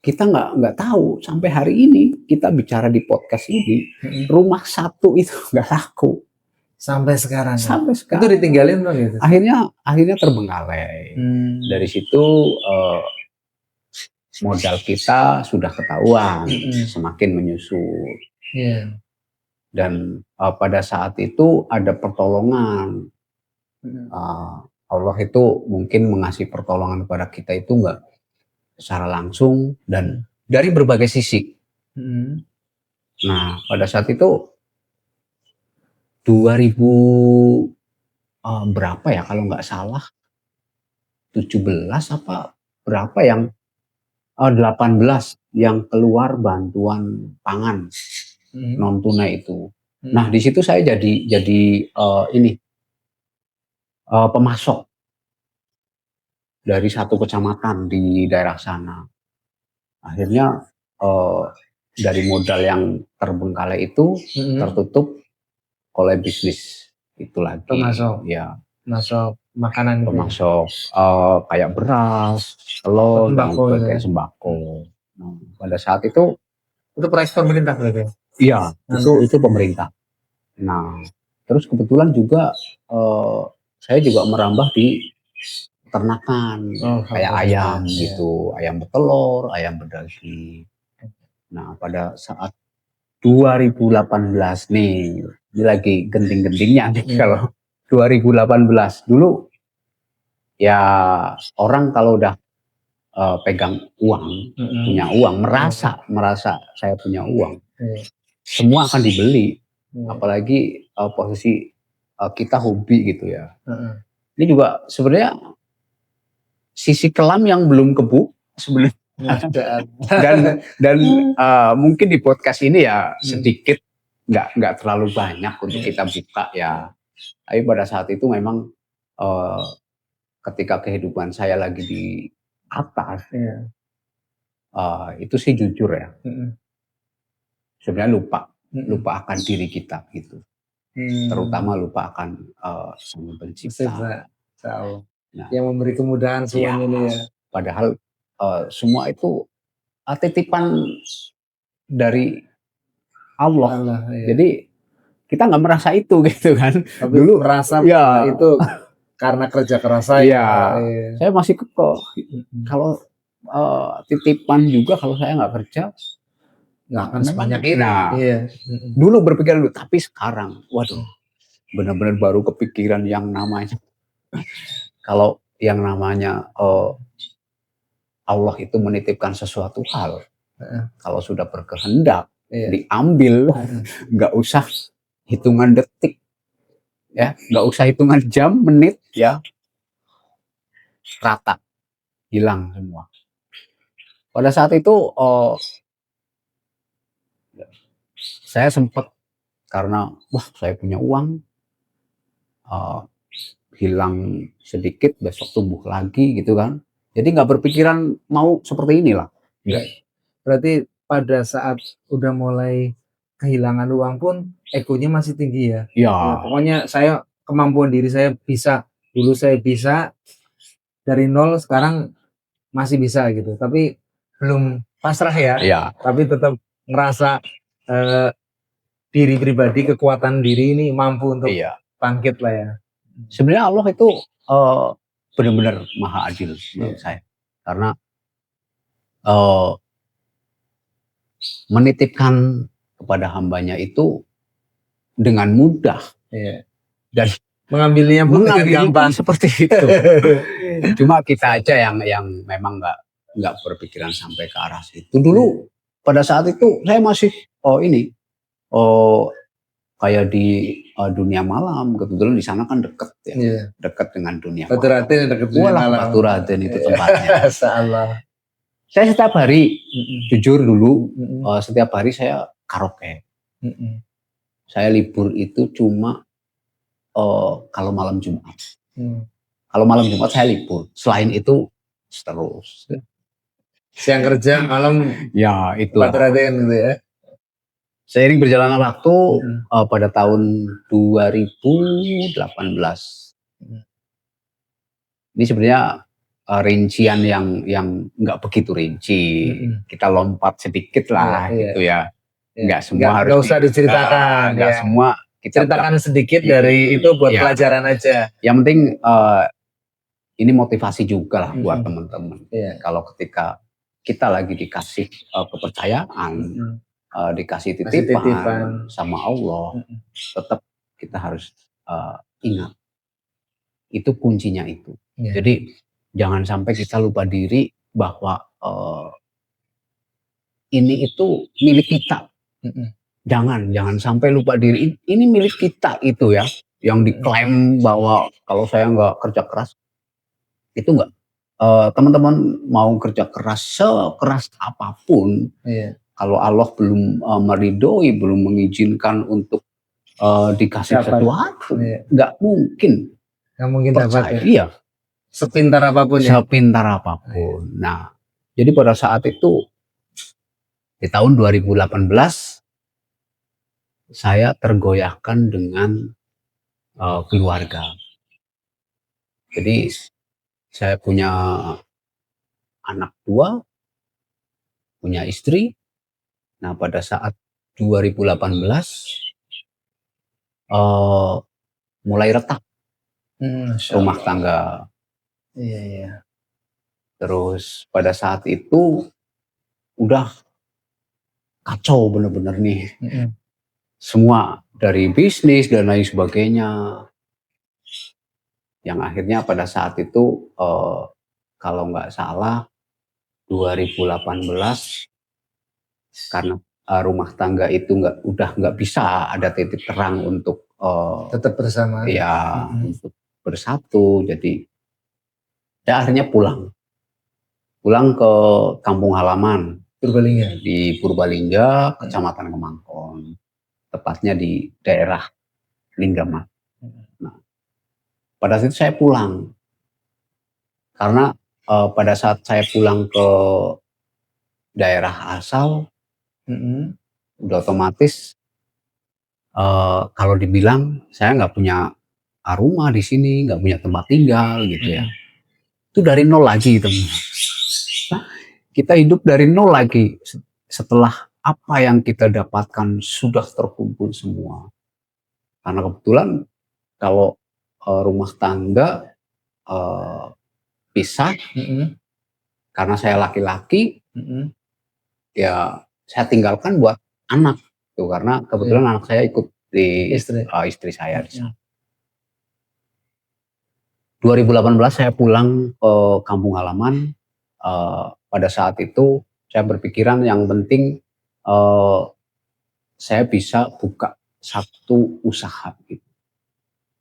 kita nggak tahu sampai hari ini kita bicara di podcast ini, rumah 1 itu nggak laku sampai sekarang. Itu ditinggalin dong gitu. Akhirnya terbengkalai. Dari situ modal kita sudah ketahuan, semakin menyusut. Dan pada saat itu ada pertolongan. Allah itu mungkin mengasih pertolongan kepada kita itu enggak secara langsung dan dari berbagai sisi. Nah pada saat itu 2000 berapa ya kalau nggak salah 17 apa berapa yang 18 yang keluar bantuan pangan non tunai itu. Nah di situ saya jadi pemasok dari 1 kecamatan di daerah sana. Akhirnya dari modal yang terbengkalai itu tertutup oleh bisnis itu lagi. Pemasok. Ya. Pemasok makanan. Pemasok kayak beras, telur, dan sebagainya, sembako. Nah, pada saat itu proyek pemerintah berarti? Iya, itu pemerintah. Nah, terus kebetulan juga saya juga merambah di peternakan, kayak ayam gitu, ayam bertelur, ayam berdaging. Nah, pada saat 2018 nih, ini lagi genting-gentingnya nih kalau 2018 dulu ya orang kalau udah pegang uang, punya uang, merasa saya punya uang, semua akan dibeli. Apalagi posisi kita hobi gitu ya. Ini juga sebenarnya sisi kelam yang belum kebuk sebenarnya. dan mungkin di podcast ini ya sedikit, nggak terlalu banyak untuk kita buka ya. Tapi pada saat itu memang ketika kehidupan saya lagi di atas, itu sih jujur ya. Sebenarnya lupa akan diri kita gitu. Terutama lupa akan Sang Pencipta. Nah, yang memberi kemudahan semuanya ini ya. Padahal semua itu titipan dari Allah. Jadi kita nggak merasa itu gitu kan. Tapi dulu merasa itu karena kerja keras saya. Saya masih kekeh. Kalau titipan juga kalau saya nggak kerja nggak akan sebanyak ini. Dulu berpikir dulu, tapi sekarang, waduh, benar-benar baru kepikiran yang namanya. Kalau yang namanya Allah itu menitipkan sesuatu hal, kalau sudah berkehendak diambil, nggak usah hitungan detik, ya, nggak usah hitungan jam, menit, ya, rata, hilang semua. Pada saat itu saya sempat karena saya punya uang, hilang sedikit, besok tumbuh lagi gitu kan. Jadi nggak berpikiran mau seperti inilah. Berarti pada saat udah mulai kehilangan uang pun egonya masih tinggi ya. Pokoknya saya kemampuan diri saya bisa, dulu saya bisa dari nol, sekarang masih bisa gitu. Tapi belum pasrah ya. Tapi tetap ngerasa diri pribadi, kekuatan diri ini mampu untuk bangkit lah ya. Sebenarnya Allah itu benar-benar maha adil menurut saya, karena eh, menitipkan kepada hambanya itu dengan mudah Iya. dan Mengambilnya pun dengan mengambilnya gampang. pun seperti itu. Cuma kita aja yang memang nggak berpikiran sampai ke arah situ. Dulu pada saat itu saya masih kayak di dunia malam. Kebetulan di sana kan dekat ya, Iya. dekat dengan dunia Batu malam. Raden dekat dunia Walah, malam. Batu Raden itu tempatnya. Masyaallah. Saya setiap hari, jujur dulu, Mm-mm. setiap hari saya karaoke. Mm-mm. Saya libur itu cuma kalau malam Jumat. Kalau malam Jumat saya libur. Selain itu terus. Siang kerja, malam Ya itu. Batu Raden gitu ya. Seiring berjalannya waktu pada tahun 2018. Ini sebenarnya rincian yang nggak begitu rinci. Kita lompat sedikit lah gitu ya. Nggak semua harus nggak usah diceritakan. Nggak semua kita ceritakan sedikit dari itu buat Ya. pelajaran aja. Yang penting ini motivasi juga lah buat teman-teman. Kalau ketika kita lagi dikasih kepercayaan, dikasih titipan sama Allah, tetap kita harus ingat itu kuncinya itu. Jadi jangan sampai kita lupa diri bahwa ini itu milik kita. Jangan sampai lupa diri, ini milik kita itu ya, yang diklaim bahwa kalau saya nggak kerja keras, itu nggak. Teman-teman mau kerja keras sekeras apapun, kalau Allah belum meridhoi, belum mengizinkan untuk dikasih sesuatu, nggak mungkin. Nggak mungkin dapat ya. Iya. Sepintar apapun ya. Sepintar apapun. Nah, jadi pada saat itu di tahun 2018 saya tergoyahkan dengan keluarga. Jadi saya punya anak 2, punya istri. Nah, pada saat 2018 mulai retak rumah tangga. Iya. Terus pada saat itu udah kacau bener-bener nih. Semua dari bisnis dan lain sebagainya. Yang akhirnya pada saat itu kalau nggak salah 2018 karena rumah tangga itu udah nggak bisa ada titik terang untuk tetap bersama. Ya, untuk bersatu. Jadi saya akhirnya pulang ke kampung halaman Purbalingga. Di Purbalingga, Kecamatan Kemangkon, tepatnya di daerah Linggamat. Nah, pada saat itu saya pulang karena pada saat saya pulang ke daerah asal, udah otomatis kalau dibilang saya nggak punya rumah di sini, nggak punya tempat tinggal gitu ya. Itu dari nol lagi teman. Kita hidup dari nol lagi setelah apa yang kita dapatkan sudah terkumpul semua. Karena kebetulan kalau rumah tangga pisah, karena saya laki-laki, ya saya tinggalkan buat anak tuh, karena kebetulan anak saya ikut di istri saya di sana. 2018 saya pulang ke kampung halaman. Pada saat itu saya berpikiran yang penting saya bisa buka satu usaha gitu.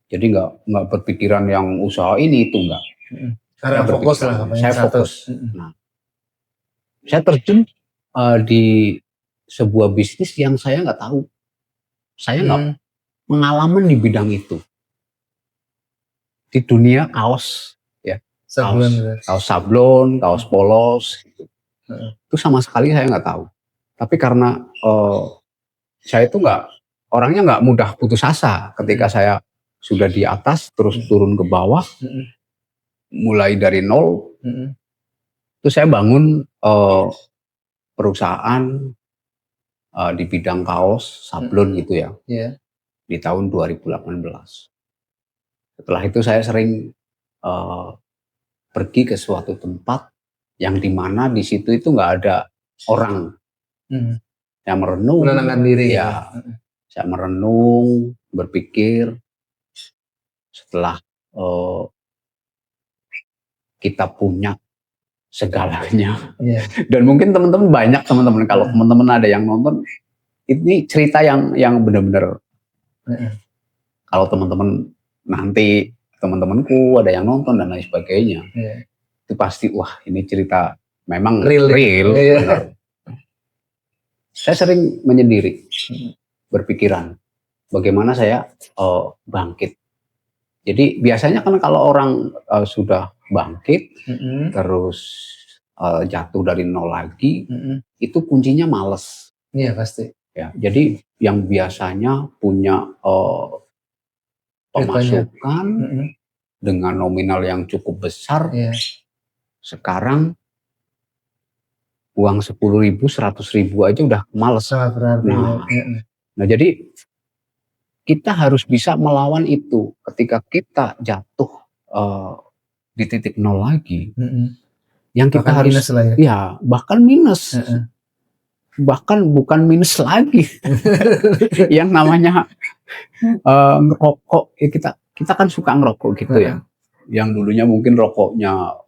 Jadi nggak berpikiran yang usaha ini itu enggak. Karena fokus lah. Saya fokus. Nah, saya terjun di sebuah bisnis yang saya nggak tahu. Saya nggak pengalaman di bidang itu. Di dunia kaos ya. Kaos sablon, kaos polos gitu. Itu sama sekali saya nggak tahu. Tapi karena saya itu orangnya nggak mudah putus asa. Ketika saya sudah di atas terus turun ke bawah, mulai dari nol, itu saya bangun perusahaan di bidang kaos sablon gitu ya, di tahun 2018. Setelah itu saya sering pergi ke suatu tempat yang dimana di situ itu nggak ada orang. Saya merenung, Menenangkan diri. ya. Saya merenung, berpikir setelah kita punya segalanya. Dan mungkin teman-teman banyak teman-teman, kalau teman-teman ada yang nonton, ini cerita yang benar-benar. Kalau teman-teman nanti teman-temanku ada yang nonton dan lain sebagainya, itu pasti wah ini cerita memang real. Benar. Saya sering menyendiri, berpikiran bagaimana saya bangkit. Jadi biasanya kan kalau orang sudah bangkit, terus jatuh dari nol lagi, itu kuncinya males. Iya pasti. Ya, jadi yang biasanya punya pemasukan dengan nominal yang cukup besar, sekarang uang 10.000, 100.000 aja udah males. Nah, jadi kita harus bisa melawan itu. Ketika kita jatuh di titik nol lagi, yang kita bahkan harus minus lah ya bahkan minus, bahkan bukan minus lagi. Yang namanya ngerokok, ya kita kan suka ngerokok gitu ya. Yang dulunya mungkin rokoknya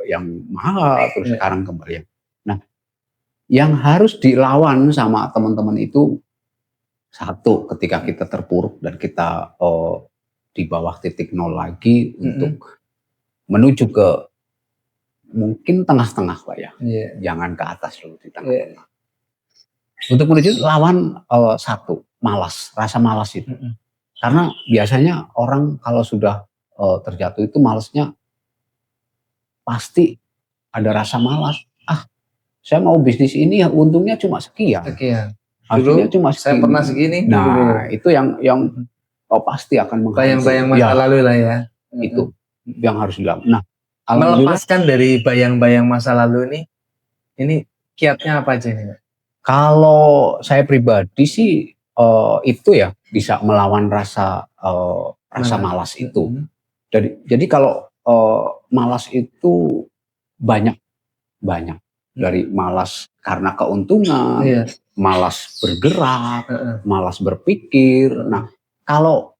yang mahal, terus sekarang kembali. Nah, yang harus dilawan sama teman-teman itu, satu, ketika kita terpuruk dan kita di bawah titik nol lagi, untuk menuju ke mungkin tengah-tengah lah ya, jangan ke atas dulu, di tengah-tengah. Untuk menuju lawan satu, malas, rasa malas itu. Karena biasanya orang kalau sudah terjatuh itu malasnya pasti ada rasa malas. Saya mau bisnis ini ya untungnya cuma sekian. Hasilnya cuma segini. Saya pernah segini. Nah, itu yang pasti akan menghancurkan. Bayang-bayang masa lalu lah ya. Itu yang harus dilakukan. Nah, melepaskan dari bayang-bayang masa lalu ini kiatnya apa aja nih? Kalau saya pribadi sih itu ya bisa melawan rasa malas itu. Jadi kalau malas itu banyak dari malas karena keuntungan, malas bergerak, malas berpikir. Nah, kalau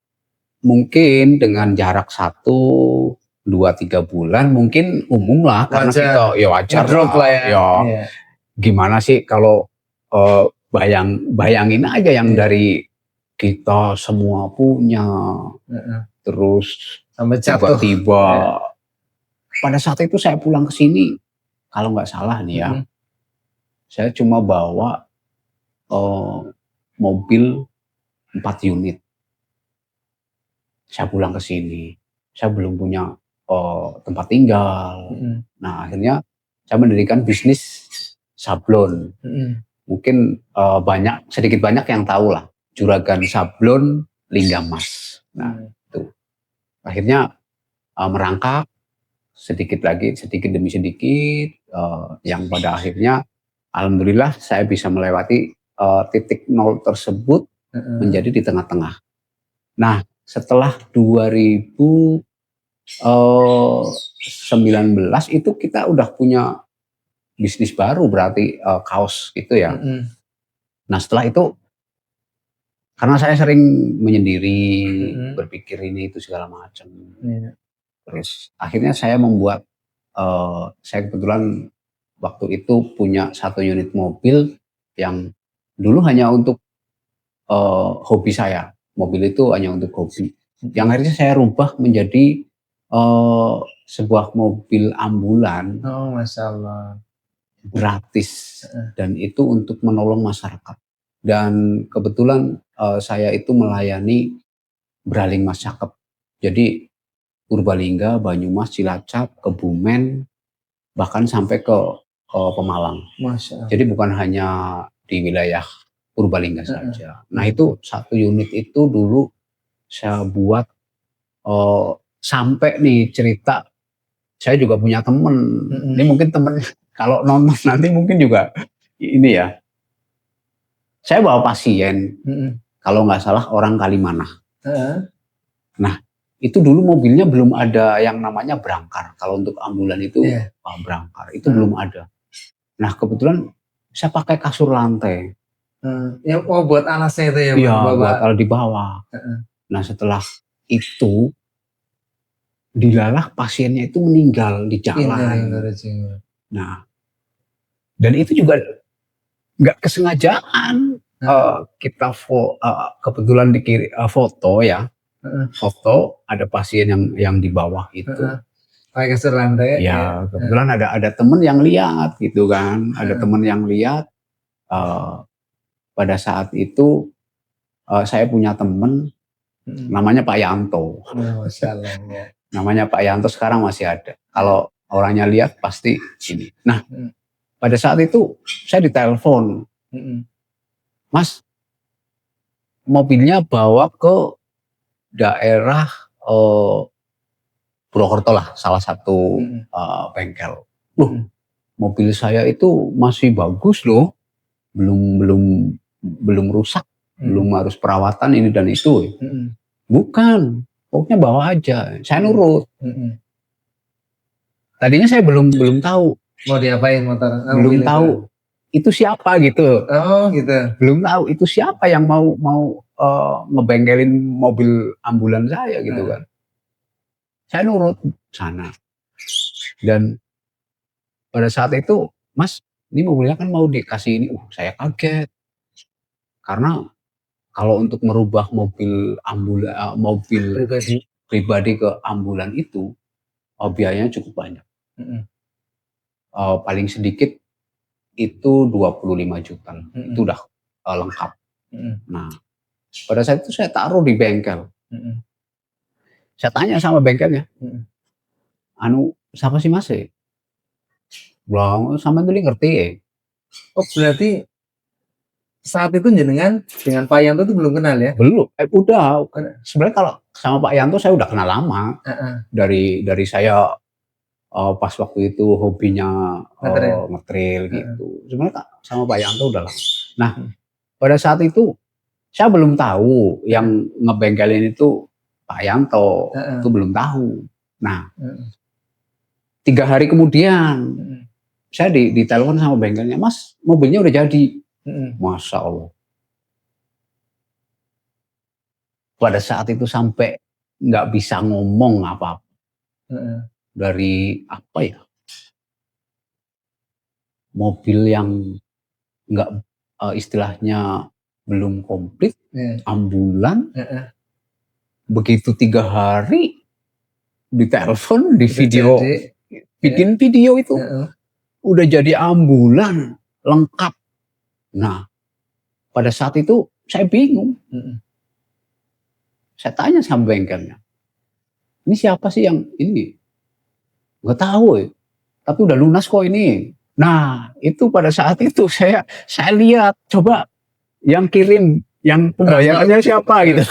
mungkin dengan jarak 1, 2, 3 bulan mungkin umum lah, karena kita ya wajar lah ya. Gimana sih kalau bayangin aja yang dari kita semua punya, terus tiba-tiba pada saat itu saya pulang ke sini, kalau nggak salah nih ya, saya cuma bawa mobil 4 unit. Saya pulang ke sini, saya belum punya tempat tinggal. Nah, akhirnya saya mendirikan bisnis sablon. Mungkin sedikit banyak yang tahu lah, Juragan Sablon Linggamas. Nah, itu akhirnya merangkak sedikit demi sedikit, yang pada akhirnya alhamdulillah saya bisa melewati titik nol tersebut, menjadi di tengah-tengah. Nah, setelah 2019 itu kita udah punya bisnis baru, berarti kaos gitu ya. Nah, setelah itu karena saya sering menyendiri, berpikir ini itu segala macam. Terus akhirnya saya membuat, saya kebetulan waktu itu punya 1 unit mobil yang dulu hanya untuk hobi saya. Mobil itu hanya untuk hobi. Yang akhirnya saya rubah menjadi sebuah mobil ambulan. Oh, Masya Allah. Gratis. Dan itu untuk menolong masyarakat. Dan kebetulan saya itu melayani Beraling Mas Cakep. Jadi Purbalingga, Banyumas, Cilacap, Kebumen, bahkan sampai ke Pemalang. Masya Allah. Jadi bukan hanya di wilayah Purbalingga saja. Nah, itu 1 unit itu dulu saya buat sampai nih cerita, saya juga punya temen. Ini mungkin temen kalau nonton nanti mungkin juga ini ya. Saya bawa pasien, kalau nggak salah orang Kalimanah. Nah, itu dulu mobilnya belum ada yang namanya brangkar. Kalau untuk ambulan itu Iya. brangkar itu belum ada. Nah kebetulan saya pakai kasur lantai. Yang buat alasnya itu ya, Iya, Bang, buat kalau di bawah. Nah setelah itu dilalah pasiennya itu meninggal di jalan. Nah dan itu juga nggak kesengajaan. Kita kebetulan dikirim foto ya. Foto ada pasien yang di bawah itu. Pakai kasur lantai. Ya, kebetulan ada temen yang lihat gitu kan. Ada temen yang lihat. Pada saat itu saya punya temen namanya Pak Yanto. Namanya Pak Yanto sekarang masih ada. Kalau orangnya lihat pasti ini. Nah, pada saat itu saya ditelepon. Mas, mobilnya bawa ke daerah Purwokerto lah, salah satu bengkel. Mobil saya itu masih bagus loh, belum rusak, belum harus perawatan ini dan itu. Bukan, pokoknya bawa aja. Saya nurut. Tadinya saya belum tahu mau diapain motor. Belum tahu itu siapa gitu. Oh gitu. Belum tahu itu siapa yang mau ngebengkelin mobil ambulan saya gitu kan. Saya nurut sana. Dan pada saat itu, Mas, ini mobilnya kan mau dikasih ini. Saya kaget. Karena kalau untuk merubah mobil pribadi ke ambulan itu biayanya cukup banyak. Paling sedikit itu 25 juta. Itu udah lengkap. Nah, pada saat itu saya taruh di bengkel. Saya tanya sama bengkelnya, siapa sih Mas? Bilang, sama itu ngerti ya. Oh berarti saat itu jenengan dengan Pak Yanto itu belum kenal ya? Belum, udah. Sebenarnya kalau sama Pak Yanto saya udah kenal lama. Dari saya pas waktu itu hobinya ngetrail gitu. Sebenarnya sama Pak Yanto udah lama. Nah, pada saat itu saya belum tahu yang ngebengkelin itu Pak Yanto, itu belum tahu. Nah, 3 hari kemudian saya ditelepon sama bengkelnya, Mas, mobilnya udah jadi. Masya Allah. Pada saat itu sampai nggak bisa ngomong apa-apa. Dari apa ya? Mobil yang nggak istilahnya belum komplit, ambulan. Begitu 3 hari ditelepon, di video, bikin video itu udah jadi ambulan lengkap. Nah, pada saat itu saya bingung. Saya tanya sama bengkelnya, ini siapa sih yang ini? Nggak tahu ya, tapi udah lunas kok ini. Nah, itu pada saat itu saya lihat, coba yang kirim, yang pembayarannya siapa gitu.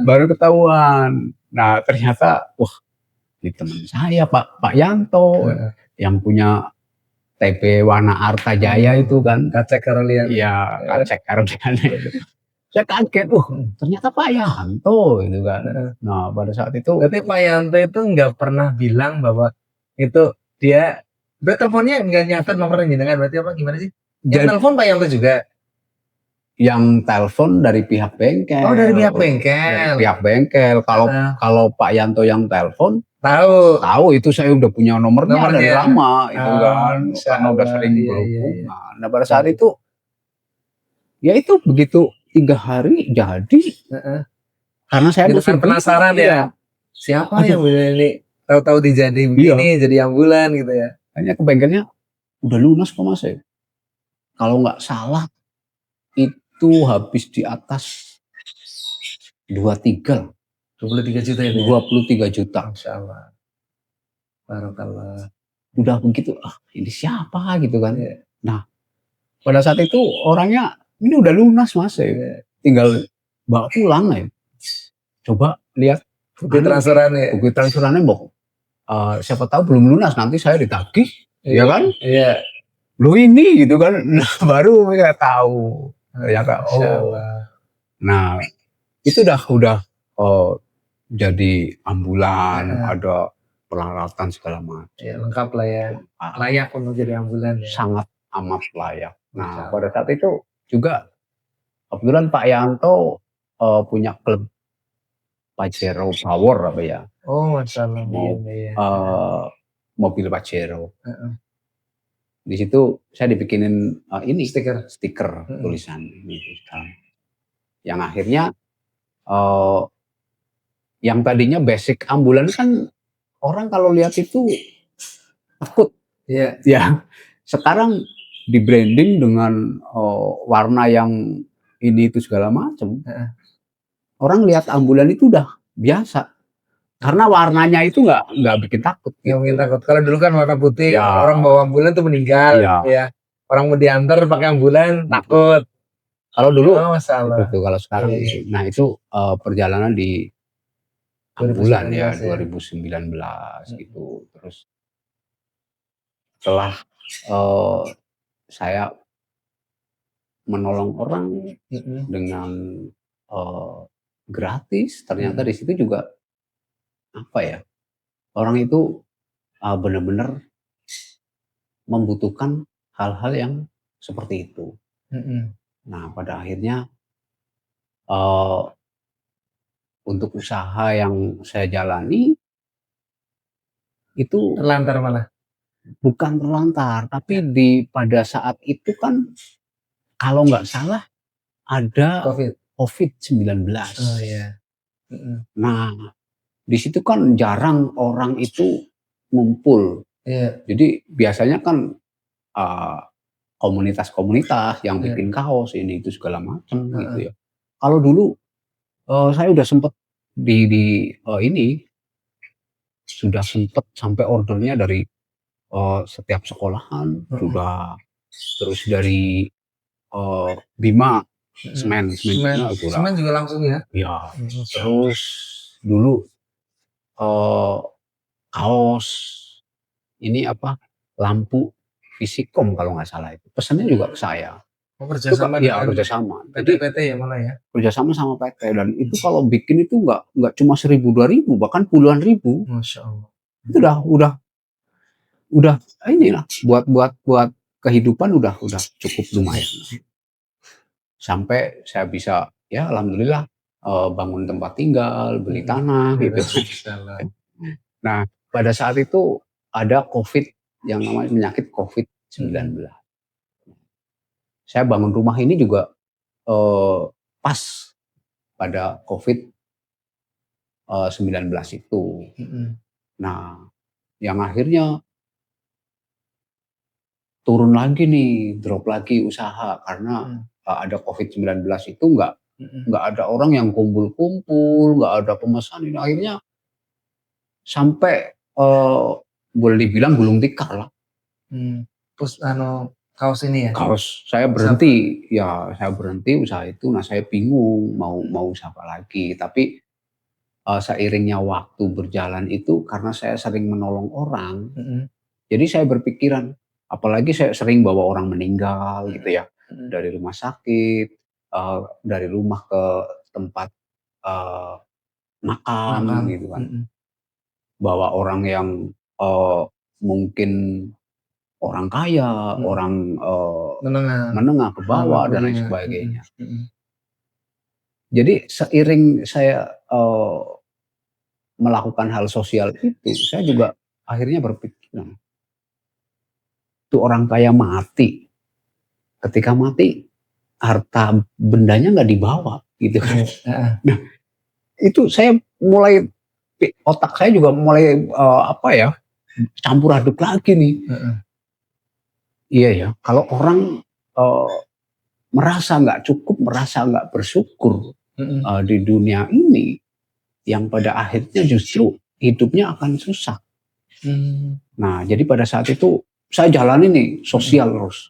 baru ketahuan. Nah, ternyata ini teman saya Pak Yanto yang punya TP Wana Arta Jaya itu kan. Kacek Karolian. Iya, Kacek Karolian itu. Saya kaget, ternyata Pak Yanto gitu kan. Nah, pada saat itu. Berarti Pak Yanto itu nggak pernah bilang bahwa itu dia teleponnya nggak nyatet nomornya jenengan, berarti apa gimana sih? Yang telepon Pak Yanto juga. Yang telepon dari pihak bengkel. Oh, dari pihak bengkel. Dari pihak bengkel. Kalau Pak Yanto yang telepon, tahu itu saya udah punya nomornya dari lama itu kan. Karena udah sering berhubungan. Nah, pada saat itu ya itu begitu 3 hari jadi. Karena saya penasaran ya. Siapa yang ini tahu-tahu dijadi begini, jadi ambulan gitu ya. Hanya ke bengkelnya udah lunas kok Mas. Kalau nggak salah itu habis di atas 23 juta itu. 23 juta. Masya Allah. Barakallah. Udah begitu, ini siapa gitu kan. Nah, pada saat itu orangnya ini udah lunas Mas. Tinggal bawa pulang ya. Coba lihat bukti transferannya. Bukti transferannya siapa tahu belum lunas, nanti saya ditagih, ya kan? Iya. Lo ini gitu kan. Nah, baru mereka tahu. Ternyata Allah. Nah, itu udah eh, jadi ambulan, ada peralatan segala macam. Ya, lengkap lah ya. Layak untuk jadi ambulan ya. Sangat amat layak. Nah, Masya pada saat itu juga kebetulan Pak Yanto punya klub Pajero Power apa ya, Oh, Masya Allah. mau Iya. mobil Pajero. Heeh. Di situ saya dibikinin ini Stiker. tulisan gitu. Yang akhirnya eh, yang tadinya basic ambulan kan orang kalau lihat itu takut. Iya. Ya, sekarang di branding dengan warna yang ini itu segala macam. Orang lihat ambulan itu udah biasa. Karena warnanya itu nggak bikin takut. Nggak bikin takut. Kalau dulu kan warna putih, Ya. orang bawa ambulan tuh meninggal. Ya. Ya. Orang mau diantar pakai ambulan takut. Kalau dulu masalah. itu, kalau sekarang Iya. itu. Nah itu perjalanan di ambulan 2019 ya 2019 gitu. Terus setelah saya menolong orang dengan gratis, ternyata di situ juga apa ya, orang itu benar-benar membutuhkan hal-hal yang seperti itu. Nah pada akhirnya untuk usaha yang saya jalani itu terlantar malah. Bukan terlantar, tapi pada saat itu kan kalau nggak salah ada COVID-19. Oh iya. Nah, di situ kan jarang orang itu ngumpul. Iya. Jadi biasanya kan komunitas-komunitas yang bikin kaos ini itu segala macam gitu ya. Kalau dulu saya udah sempet ini sudah sempet sampai ordernya dari setiap sekolahan sudah, terus dari Bima semen juga langsung ya. Ya, terus dulu kaos ini apa lampu Visikom kalau nggak salah itu pesannya juga ke saya. Kerjasama ya kerjasama. PT ya malah ya. Kerjasama sama PT dan itu kalau bikin itu nggak cuma 1.000-2.000 bahkan puluhan ribu. Masya Allah. Itu udah inilah buat kehidupan udah cukup lumayan. Sampai saya bisa ya alhamdulillah bangun tempat tinggal, beli tanah gitu. Nah, pada saat itu ada COVID yang namanya penyakit COVID-19. Saya bangun rumah ini juga pas pada COVID-19 itu. Nah, yang akhirnya turun lagi nih, drop lagi usaha karena ada COVID-19 itu nggak ada orang yang kumpul-kumpul, nggak ada pemesan. Ini akhirnya sampai boleh dibilang gulung tikar lah. Terus kaos ini ya? Kaos saya berhenti, saya berhenti usaha itu. Nah saya bingung mau usaha apa lagi. Tapi seiringnya waktu berjalan itu karena saya sering menolong orang, jadi saya berpikiran, apalagi saya sering bawa orang meninggal gitu ya, dari rumah sakit, dari rumah ke tempat makam gitu kan, bawa orang yang mungkin orang kaya, orang menengah ke bawah dan lain sebagainya. Jadi seiring saya melakukan hal sosial itu, saya juga akhirnya berpikir, itu orang kaya mati, ketika mati harta bendanya nggak dibawa gitu kan. Nah itu saya mulai, otak saya juga mulai campur aduk lagi nih. Iya ya, kalau orang merasa nggak cukup, merasa nggak bersyukur di dunia ini, yang pada akhirnya justru hidupnya akan susah. Nah, jadi pada saat itu saya jalani nih sosial terus.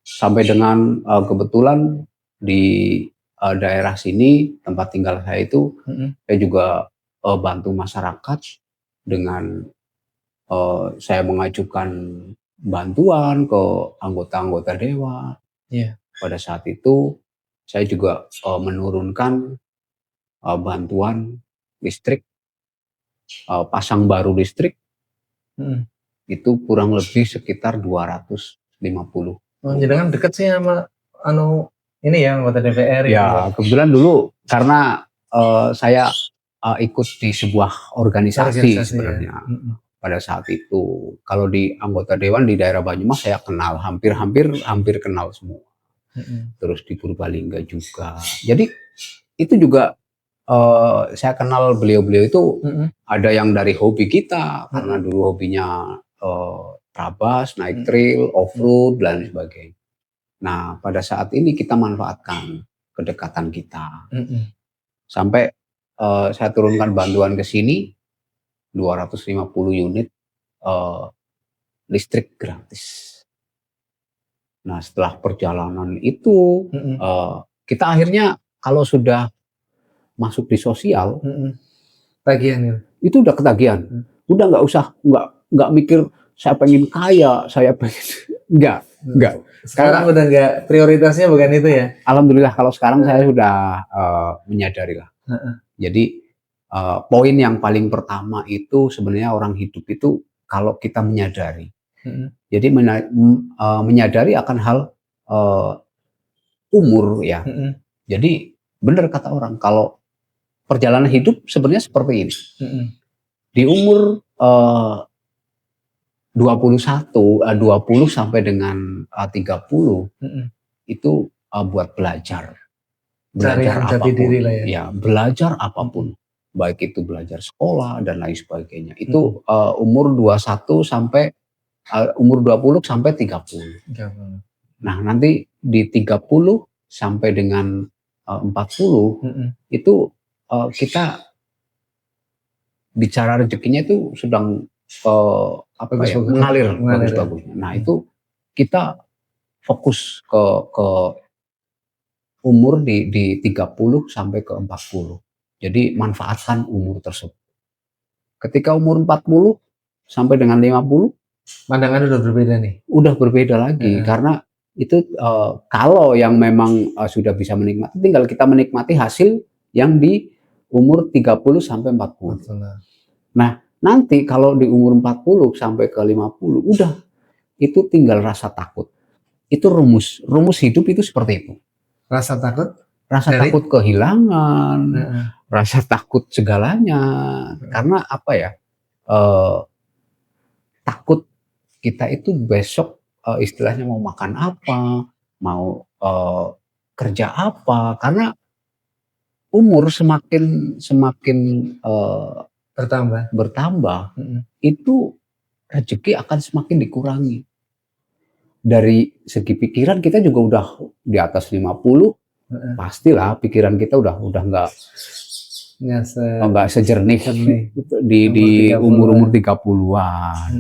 Sampai dengan kebetulan di daerah sini tempat tinggal saya itu, saya juga bantu masyarakat dengan saya mengajukan bantuan ke anggota-anggota dewan. Pada saat itu saya juga menurunkan bantuan listrik, pasang baru listrik itu kurang lebih sekitar 250. Jangan deket sih sama ini ya anggota DPR ya. Kebetulan dulu karena saya ikut di sebuah organisasi sebenarnya. Ya. Pada saat itu kalau di anggota dewan di daerah Banyumas saya kenal hampir kenal semua. Terus di Purbalingga juga. Jadi itu juga saya kenal beliau-beliau itu ada yang dari hobi kita karena dulu hobinya trabas, naik trail, off-road dan sebagainya. Nah, pada saat ini kita manfaatkan kedekatan kita. Sampai saya turunkan bantuan ke sini 250 unit listrik gratis. Nah, setelah perjalanan itu kita akhirnya kalau sudah masuk di sosial, tagihan itu udah ketagihan. Udah nggak mikir saya pengen kaya, saya pengen nggak. Sekarang udah nggak, prioritasnya bukan itu ya. Alhamdulillah kalau sekarang saya sudah menyadari lah. Jadi poin yang paling pertama itu sebenarnya orang hidup itu kalau kita menyadari. Jadi menyadari akan hal umur ya. Jadi benar kata orang kalau perjalanan hidup sebenarnya seperti ini. Di umur 20 sampai dengan 30 itu buat belajar apapun. Diri lah ya. Ya, belajar apapun. Baik itu belajar sekolah dan lain sebagainya. Itu umur 21 sampai umur 20 sampai 30. Nah, nanti di 30 sampai dengan 40 itu kita bicara rezekinya itu sedang mengalir bagus-bagusnya. Nah, itu kita fokus ke umur di 30 sampai ke 40. Jadi manfaatkan umur tersebut. Ketika umur 40 sampai dengan 50, pandangannya udah berbeda nih. Udah berbeda lagi karena itu kalau yang memang sudah bisa menikmati, tinggal kita menikmati hasil yang di umur 30 sampai 40. Nah, nanti kalau di umur 40 sampai ke 50 udah itu tinggal rasa takut. Itu rumus hidup itu seperti itu. Rasa takut? Rasa takut kehilangan, rasa takut segalanya. Karena apa ya? Takut kita itu besok istilahnya mau makan apa, mau kerja apa, karena umur semakin bertambah, itu rezeki akan semakin dikurangi. Dari segi pikiran kita juga udah di atas 50, pastilah pikiran kita udah nggak sejernih di umur 30-an.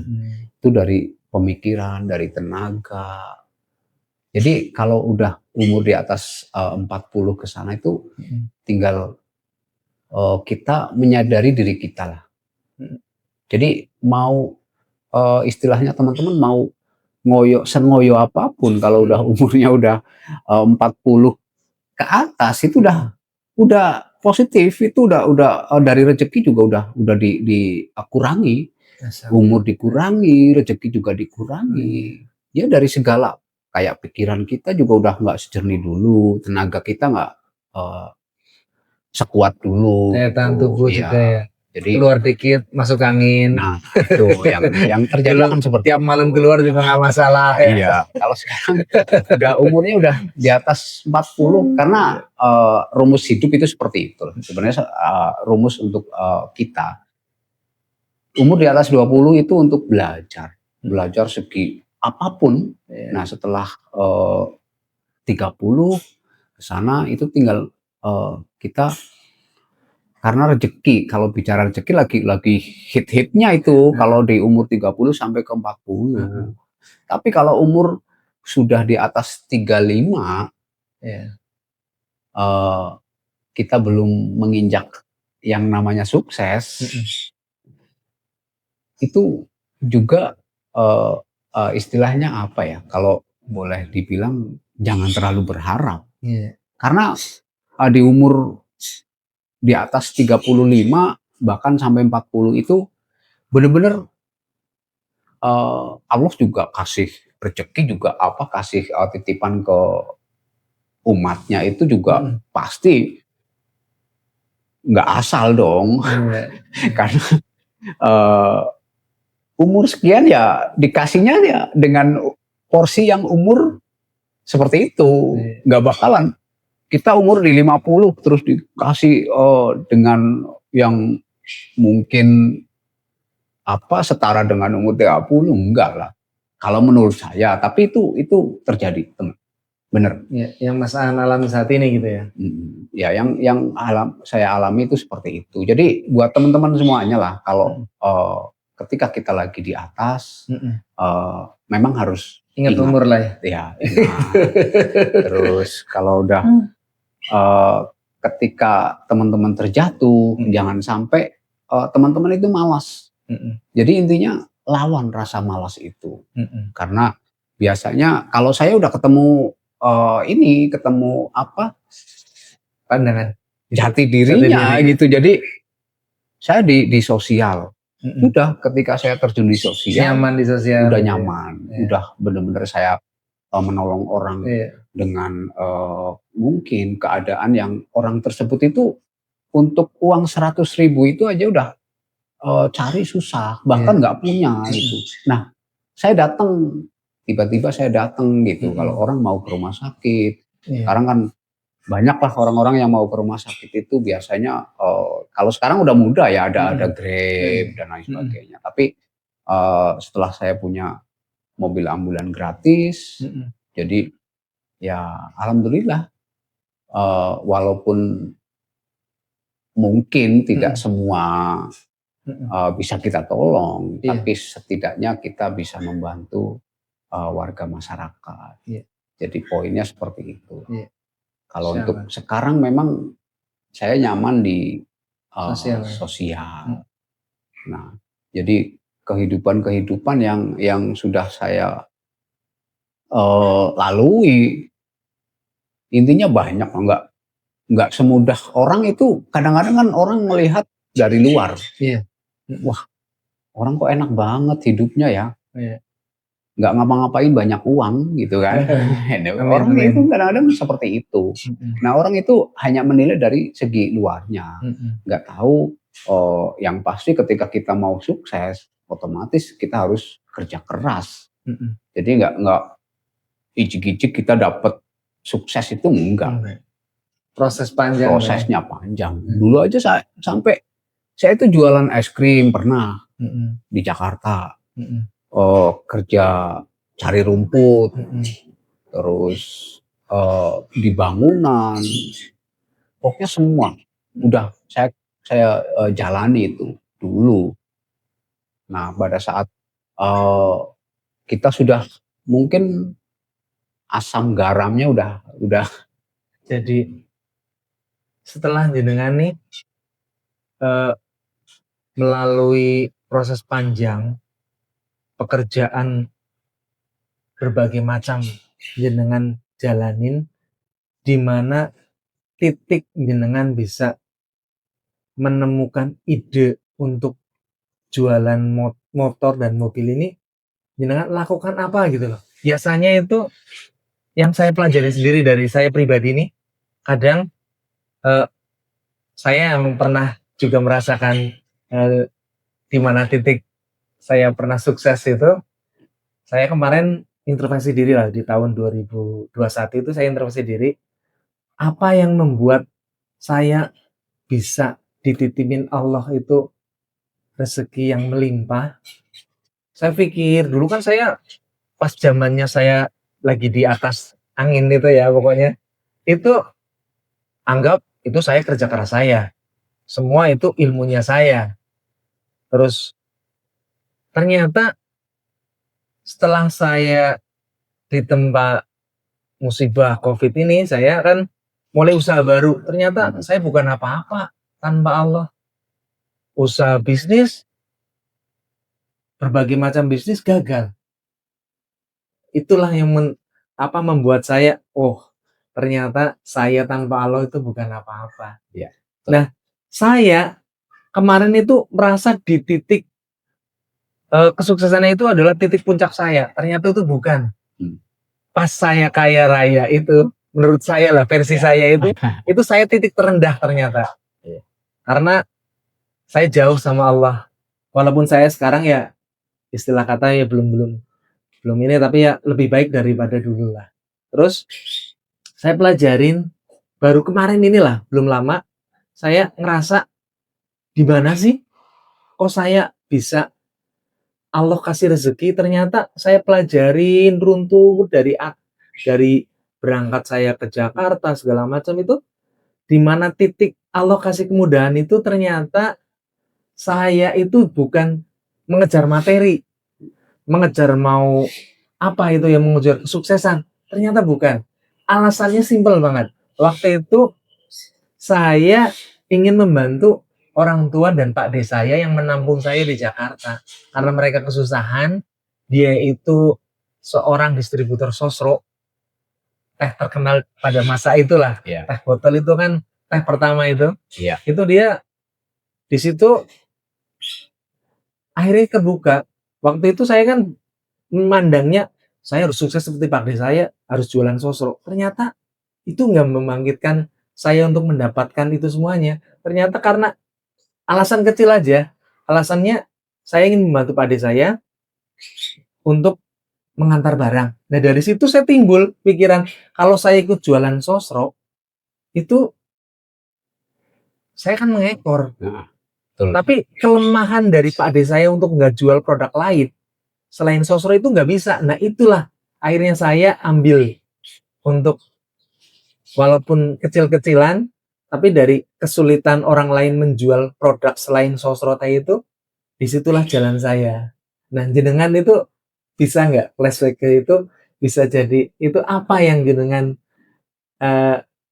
Itu dari pemikiran, dari tenaga. Jadi kalau udah umur di atas 40 ke sana itu tinggal kita menyadari diri kita lah. Jadi mau istilahnya teman-teman mau sengoyo apapun kalau udah umurnya udah 40 ke atas itu udah positif, itu udah dari rezeki juga udah dikurangi. Umur dikurangi, rezeki juga dikurangi. Ya dari segala, kayak pikiran kita juga udah nggak sejernih dulu, tenaga kita nggak sekuat dulu. Daya tahan tubuh juga ya. Jadi keluar dikit masuk angin. Nah, itu yang terjadi akan seperti tiap malam keluar juga nggak masalah. Iya. Kalau sekarang umurnya udah di atas 40 karena rumus hidup itu seperti itu. Sebenarnya rumus untuk kita. Umur di atas 20 itu untuk belajar segi apapun. Nah, setelah 30 ke sana itu tinggal kita karena rezeki, kalau bicara rezeki lagi hit-hitnya itu kalau di umur 30 sampai ke 40. Tapi kalau umur sudah di atas 35 kita belum menginjak yang namanya sukses. Itu juga istilahnya apa ya? Kalau boleh dibilang jangan terlalu berharap. Karena di umur di atas 35 bahkan sampai 40 itu bener-bener Allah juga kasih rezeki juga kasih titipan ke umatnya itu juga pasti nggak asal dong. Karena umur sekian ya dikasihnya ya dengan porsi yang umur seperti itu. Nggak bakalan kita umur di 50 terus dikasih dengan yang mungkin setara dengan umur 30, enggak lah. Kalau menurut saya, tapi itu terjadi, teman. Bener. Ya, yang Mas Aan alami saat ini gitu ya. Ya, yang saya alami itu seperti itu. Jadi buat teman-teman semuanya lah, kalau ketika kita lagi di atas, memang harus ingat umur lah ya. Ya, terus kalau udah ketika teman-teman terjatuh, jangan sampai teman-teman itu malas. Jadi intinya lawan rasa malas itu. Karena biasanya kalau saya udah ketemu pandangan jati dirinya gitu. Jadi saya di sosial. Udah ketika saya terjun di sosial, nyaman di sosial. Udah nyaman. Udah bener-bener saya menolong orang dengan mungkin keadaan yang orang tersebut itu untuk uang 100.000 itu aja udah cari susah, bahkan nggak punya gitu. Nah, saya datang, tiba-tiba saya datang gitu. Kalau orang mau ke rumah sakit, sekarang kan banyak lah orang-orang yang mau ke rumah sakit itu biasanya kalau sekarang udah mudah ya, ada Grab dan lain sebagainya. Tapi setelah saya punya mobil ambulan gratis, jadi ya alhamdulillah walaupun mungkin tidak semua bisa kita tolong, tapi setidaknya kita bisa membantu warga masyarakat. Jadi poinnya seperti itu. Kalau untuk sekarang memang saya nyaman di sosial. Nah, jadi kehidupan yang sudah saya lalui, intinya banyak, nggak semudah orang itu. Kadang-kadang kan orang melihat dari luar. Wah, orang kok enak banget hidupnya ya. Nggak ngapa-ngapain banyak uang gitu kan. Orang itu kadang-kadang seperti itu. Nah, orang itu hanya menilai dari segi luarnya. Nggak tahu yang pasti ketika kita mau sukses, otomatis kita harus kerja keras. Jadi nggak ijik-ijik kita dapat sukses itu enggak. Prosesnya panjang. Dulu aja saya itu jualan es krim pernah di Jakarta. Kerja cari rumput, terus di bangunan, pokoknya semua udah saya jalani itu dulu. Nah, pada saat kita sudah mungkin asam garamnya udah. Jadi setelah jenengan nih melalui proses panjang pekerjaan berbagai macam jenengan jalanin, di mana titik jenengan bisa menemukan ide untuk jualan motor dan mobil ini, jenengan lakukan apa gitu loh. Biasanya itu yang saya pelajari sendiri dari saya pribadi nih, kadang saya yang pernah juga merasakan di mana titik saya pernah sukses itu, saya kemarin introspeksi diri lah di tahun 2021 itu saya introspeksi diri, apa yang membuat saya bisa dititipin Allah itu rezeki yang melimpah. Saya pikir dulu kan saya pas zamannya saya lagi di atas angin itu ya pokoknya, itu anggap itu saya kerja keras saya, semua itu ilmunya saya. Terus ternyata setelah saya ditempa musibah COVID ini, saya kan mulai usaha baru. Ternyata saya bukan apa-apa tanpa Allah. Usaha bisnis, berbagai macam bisnis gagal. Itulah yang membuat saya, oh ternyata saya tanpa Allah itu bukan apa-apa. Ya. Nah, Saya kemarin itu merasa di titik kesuksesannya itu adalah titik puncak saya. Ternyata itu bukan. Pas saya kaya raya itu, menurut saya lah versi saya itu saya titik terendah ternyata. Karena saya jauh sama Allah. Walaupun saya sekarang ya istilah kata ya belum ini, tapi ya lebih baik daripada dulu lah. Terus saya pelajarin baru kemarin inilah, belum lama saya ngerasa di mana sih kok saya bisa Allah kasih rezeki. Ternyata saya pelajarin runtuh dari berangkat saya ke Jakarta segala macam itu, di mana titik Allah kasih kemudahan itu ternyata saya itu bukan mengejar materi, mengejar mau apa itu yang mengejar kesuksesan. Ternyata bukan. Alasannya simpel banget. Waktu itu saya ingin membantu orang tua dan Pak D saya yang menampung saya di Jakarta. Karena mereka kesusahan, dia itu seorang distributor sosro, teh terkenal pada masa itulah. Teh botol itu kan teh pertama itu. Itu dia di situ akhirnya terbuka. Waktu itu saya kan memandangnya saya harus sukses seperti Pak D saya, harus jualan sosro. Ternyata itu nggak membangkitkan saya untuk mendapatkan itu semuanya. Ternyata karena alasan kecil aja. Alasannya saya ingin membantu Pak D saya untuk mengantar barang. Nah dari situ saya timbul pikiran, kalau saya ikut jualan sosro, itu saya kan mengekor. Tapi kelemahan dari Pak D saya untuk nggak jual produk lain selain sosro itu nggak bisa. Nah itulah akhirnya saya ambil untuk walaupun kecil-kecilan, tapi dari kesulitan orang lain menjual produk selain sosro teh itu, disitulah jalan saya. Nah jenengan itu bisa nggak flashback ke itu, bisa jadi itu apa yang jenengan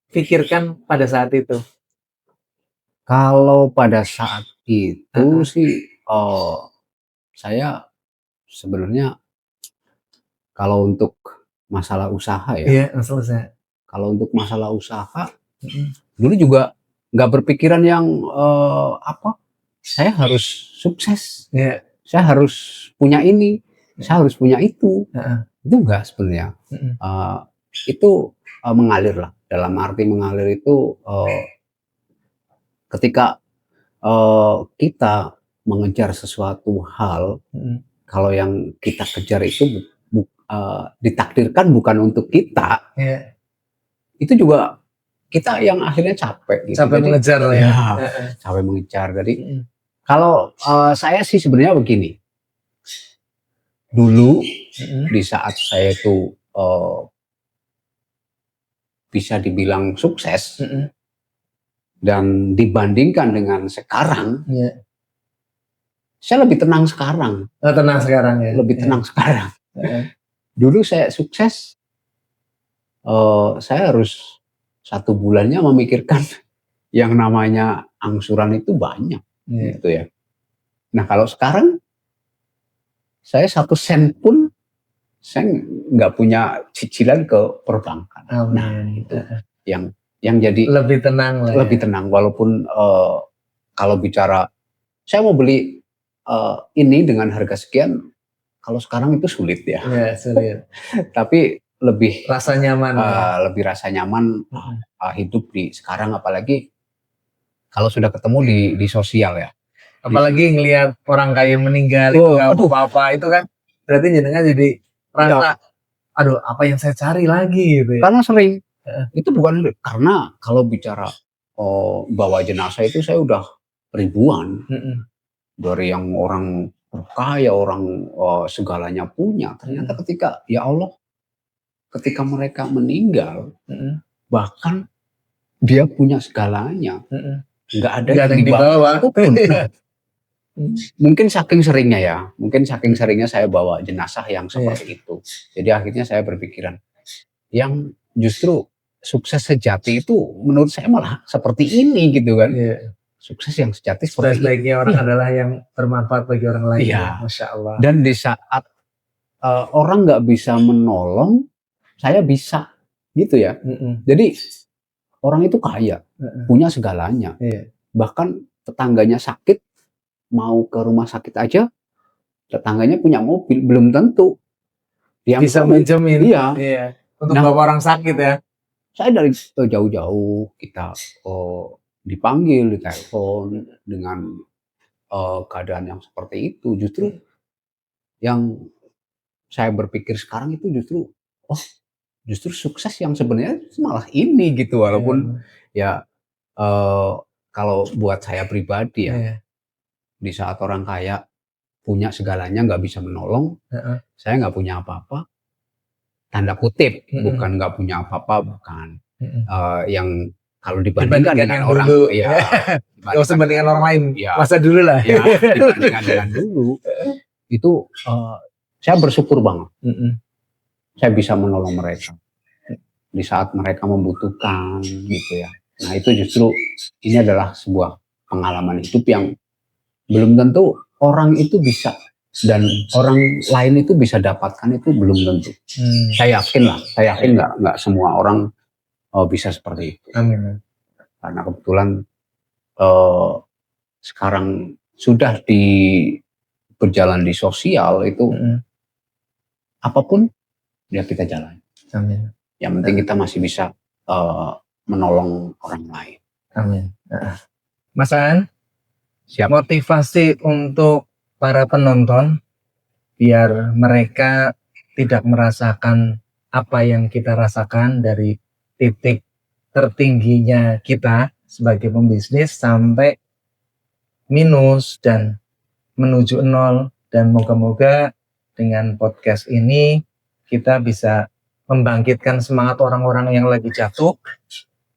pikirkan pada saat itu? Kalau pada saat itu sih, saya sebenarnya kalau untuk masalah usaha ya. Iya, masalah. Kalau untuk masalah usaha, dulu juga nggak berpikiran yang saya harus sukses, saya harus punya ini, saya harus punya itu. Itu enggak sebenarnya. Itu mengalir lah. Dalam arti mengalir itu ketika kita mengejar sesuatu hal, kalau yang kita kejar itu ditakdirkan bukan untuk kita, itu juga kita yang akhirnya capek. Gitu. Capek mengejar lah ya. Capek mengejar. Jadi kalau saya sih sebenarnya begini, dulu di saat saya itu bisa dibilang sukses, dan dibandingkan dengan sekarang, saya lebih tenang sekarang. Tenang sekarang ya. Lebih tenang sekarang. Dulu saya sukses, saya harus 1 bulannya memikirkan yang namanya angsuran itu banyak, gitu ya. Nah kalau sekarang, saya 1 sen pun saya nggak punya cicilan ke perbankan. Nah itu yang jadi lebih tenang lah. Lebih tenang, walaupun kalau bicara saya mau beli ini dengan harga sekian, kalau sekarang itu sulit ya. Sulit. Tapi lebih rasa nyaman. Lebih rasa nyaman hidup di sekarang, apalagi kalau sudah ketemu di sosial ya. Apalagi ngelihat orang kaya meninggal itu nggak apa-apa, itu kan berarti jenengan jadi rasa, aduh apa yang saya cari lagi gitu ya. Karena sering. Itu bukan karena kalau bicara bawa jenazah itu saya udah ribuan. Dari yang orang kaya, orang segalanya punya. Ternyata ketika ya Allah, ketika mereka meninggal, bahkan dia punya segalanya, nggak ada yang dibawa. Mungkin saking seringnya saya bawa jenazah yang seperti itu. Jadi akhirnya saya berpikiran, yang justru sukses sejati itu menurut saya malah seperti ini gitu kan. Sukses yang sejati seperti baiknya orang adalah yang bermanfaat bagi orang lain. Masya Allah. Dan di saat orang nggak bisa menolong, saya bisa gitu ya. Jadi orang itu kaya, punya segalanya, Bahkan tetangganya sakit, mau ke rumah sakit aja, tetangganya punya mobil, belum tentu dia Bisa mau. minjemin. Iya. Iya. Untuk Nah, bawa orang sakit ya. saya dari jauh-jauh kita dipanggil, ditelepon dengan keadaan yang seperti itu. Justru yang saya berpikir sekarang itu justru sukses yang sebenarnya malah ini gitu, walaupun ya kalau buat saya pribadi ya, Iya. di saat orang kaya punya segalanya nggak bisa menolong, saya nggak punya apa-apa, tanda kutip, bukan nggak punya apa-apa, bukan. Yang kalau dibandingkan dengan yang orang, dulu. ya, Gak usah bandingkan orang lain. ya, Masa dulu lah. ya, dibandingkan dengan dulu, itu saya bersyukur banget. Saya bisa menolong mereka di saat mereka membutuhkan gitu ya. Nah itu justru ini adalah sebuah pengalaman hidup yang belum tentu orang itu bisa, dan orang lain itu bisa dapatkan, itu belum tentu. Saya yakin nggak semua orang bisa seperti itu. Amin. Karena kebetulan sekarang sudah berjalan di sosial itu, apapun ya kita jalan. Amin. Yang penting kita masih bisa menolong orang lain. Amin. Mas Aan, Siap. motivasi untuk para penonton biar mereka tidak merasakan apa yang kita rasakan dari titik tertingginya kita sebagai pembisnis sampai minus dan menuju nol, dan moga-moga dengan podcast ini kita bisa membangkitkan semangat orang-orang yang lagi jatuh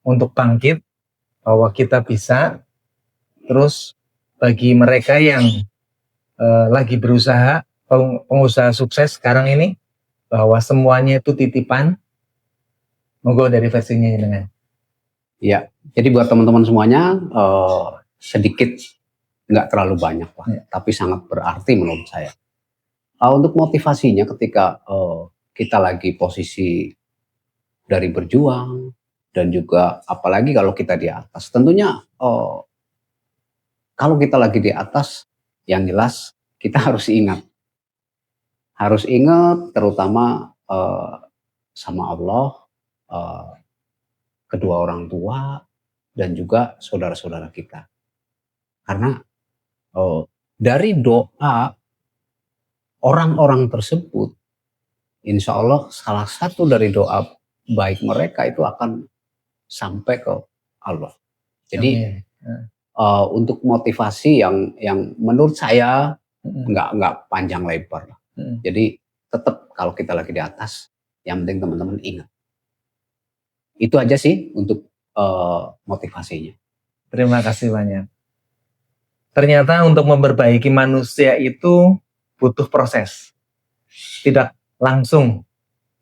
untuk bangkit, bahwa kita bisa. Terus bagi mereka yang lagi berusaha, pengusaha sukses sekarang ini, bahwa semuanya itu titipan. Monggo dari versinya dengan. Ya, jadi buat teman-teman semuanya, sedikit, nggak terlalu banyak lah, tapi sangat berarti menurut saya. Untuk motivasinya ketika kita lagi posisi dari berjuang, dan juga apalagi kalau kita di atas, tentunya kalau kita lagi di atas, yang jelas kita harus ingat terutama sama Allah, kedua orang tua, dan juga saudara-saudara kita. Karena dari doa orang-orang tersebut, insya Allah salah satu dari doa baik mereka itu akan sampai ke Allah. Jadi untuk motivasi yang menurut saya nggak panjang lebar. Jadi tetap kalau kita lagi di atas, yang penting teman-teman ingat. Itu aja sih untuk motivasinya. Terima kasih banyak. Ternyata untuk memperbaiki manusia itu butuh proses. Tidak langsung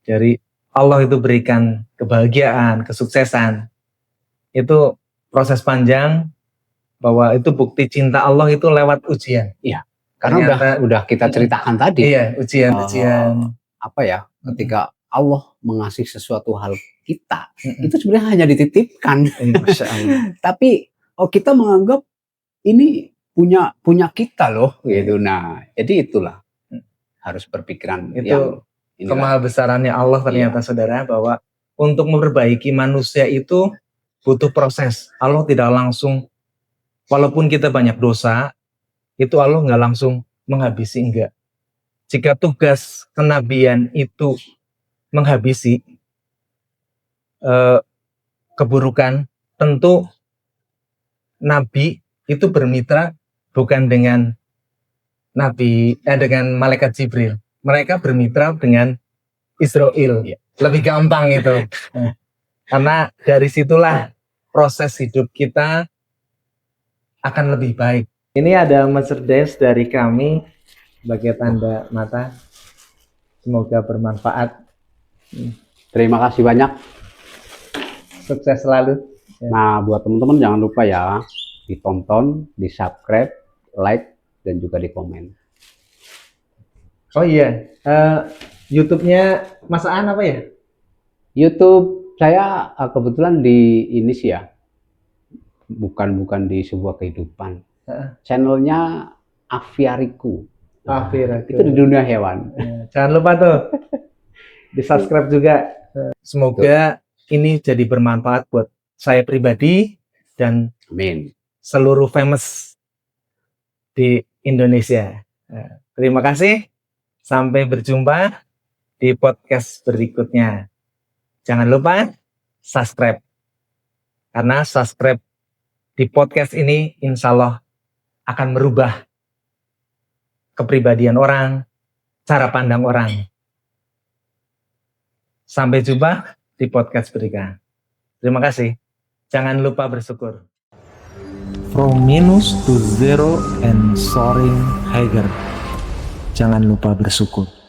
dari Allah itu berikan kebahagiaan, kesuksesan. Itu proses panjang, bahwa itu bukti cinta Allah itu lewat ujian. Iya. Karena udah kita ceritakan tadi. Iya, ujian. Apa ya? Ketika Allah mengasih sesuatu hal kita, itu sebenarnya hanya dititipkan. Masya Allah. Tapi kita menganggap ini punya kita loh, gitu. Nah, jadi itulah harus berpikiran itu kemahabesarannya Allah ternyata, saudara, bahwa untuk memperbaiki manusia itu butuh proses. Allah tidak langsung, walaupun kita banyak dosa, itu Allah nggak langsung menghabisi, enggak. Jika tugas kenabian itu menghabisi keburukan, tentu Nabi itu bermitra bukan dengan dengan malaikat Jibril. Mereka bermitra dengan Israel. Lebih gampang itu. Karena dari situlah proses hidup kita akan lebih baik. Ini ada Mercedes dari kami sebagai tanda mata. Semoga bermanfaat. Terima kasih banyak. Sukses selalu. Nah, buat teman-teman jangan lupa ya, ditonton, di-subscribe, like, dan juga di komen. Oh iya, YouTube-nya Mas Aan apa ya? YouTube saya kebetulan di ini sih ya, bukan di sebuah kehidupan. Channelnya Aviariku. Aviariku. Itu di dunia hewan. Jangan lupa tuh di subscribe juga. Semoga ini jadi bermanfaat buat saya pribadi dan Amin. seluruh famous di Indonesia. Terima kasih. Sampai berjumpa di podcast berikutnya. Jangan lupa subscribe. Karena subscribe di podcast ini insya Allah akan merubah kepribadian orang, cara pandang orang. Sampai jumpa di podcast berikutnya. Terima kasih. Jangan lupa bersyukur. From minus to zero and soaring higher. Jangan lupa bersyukur.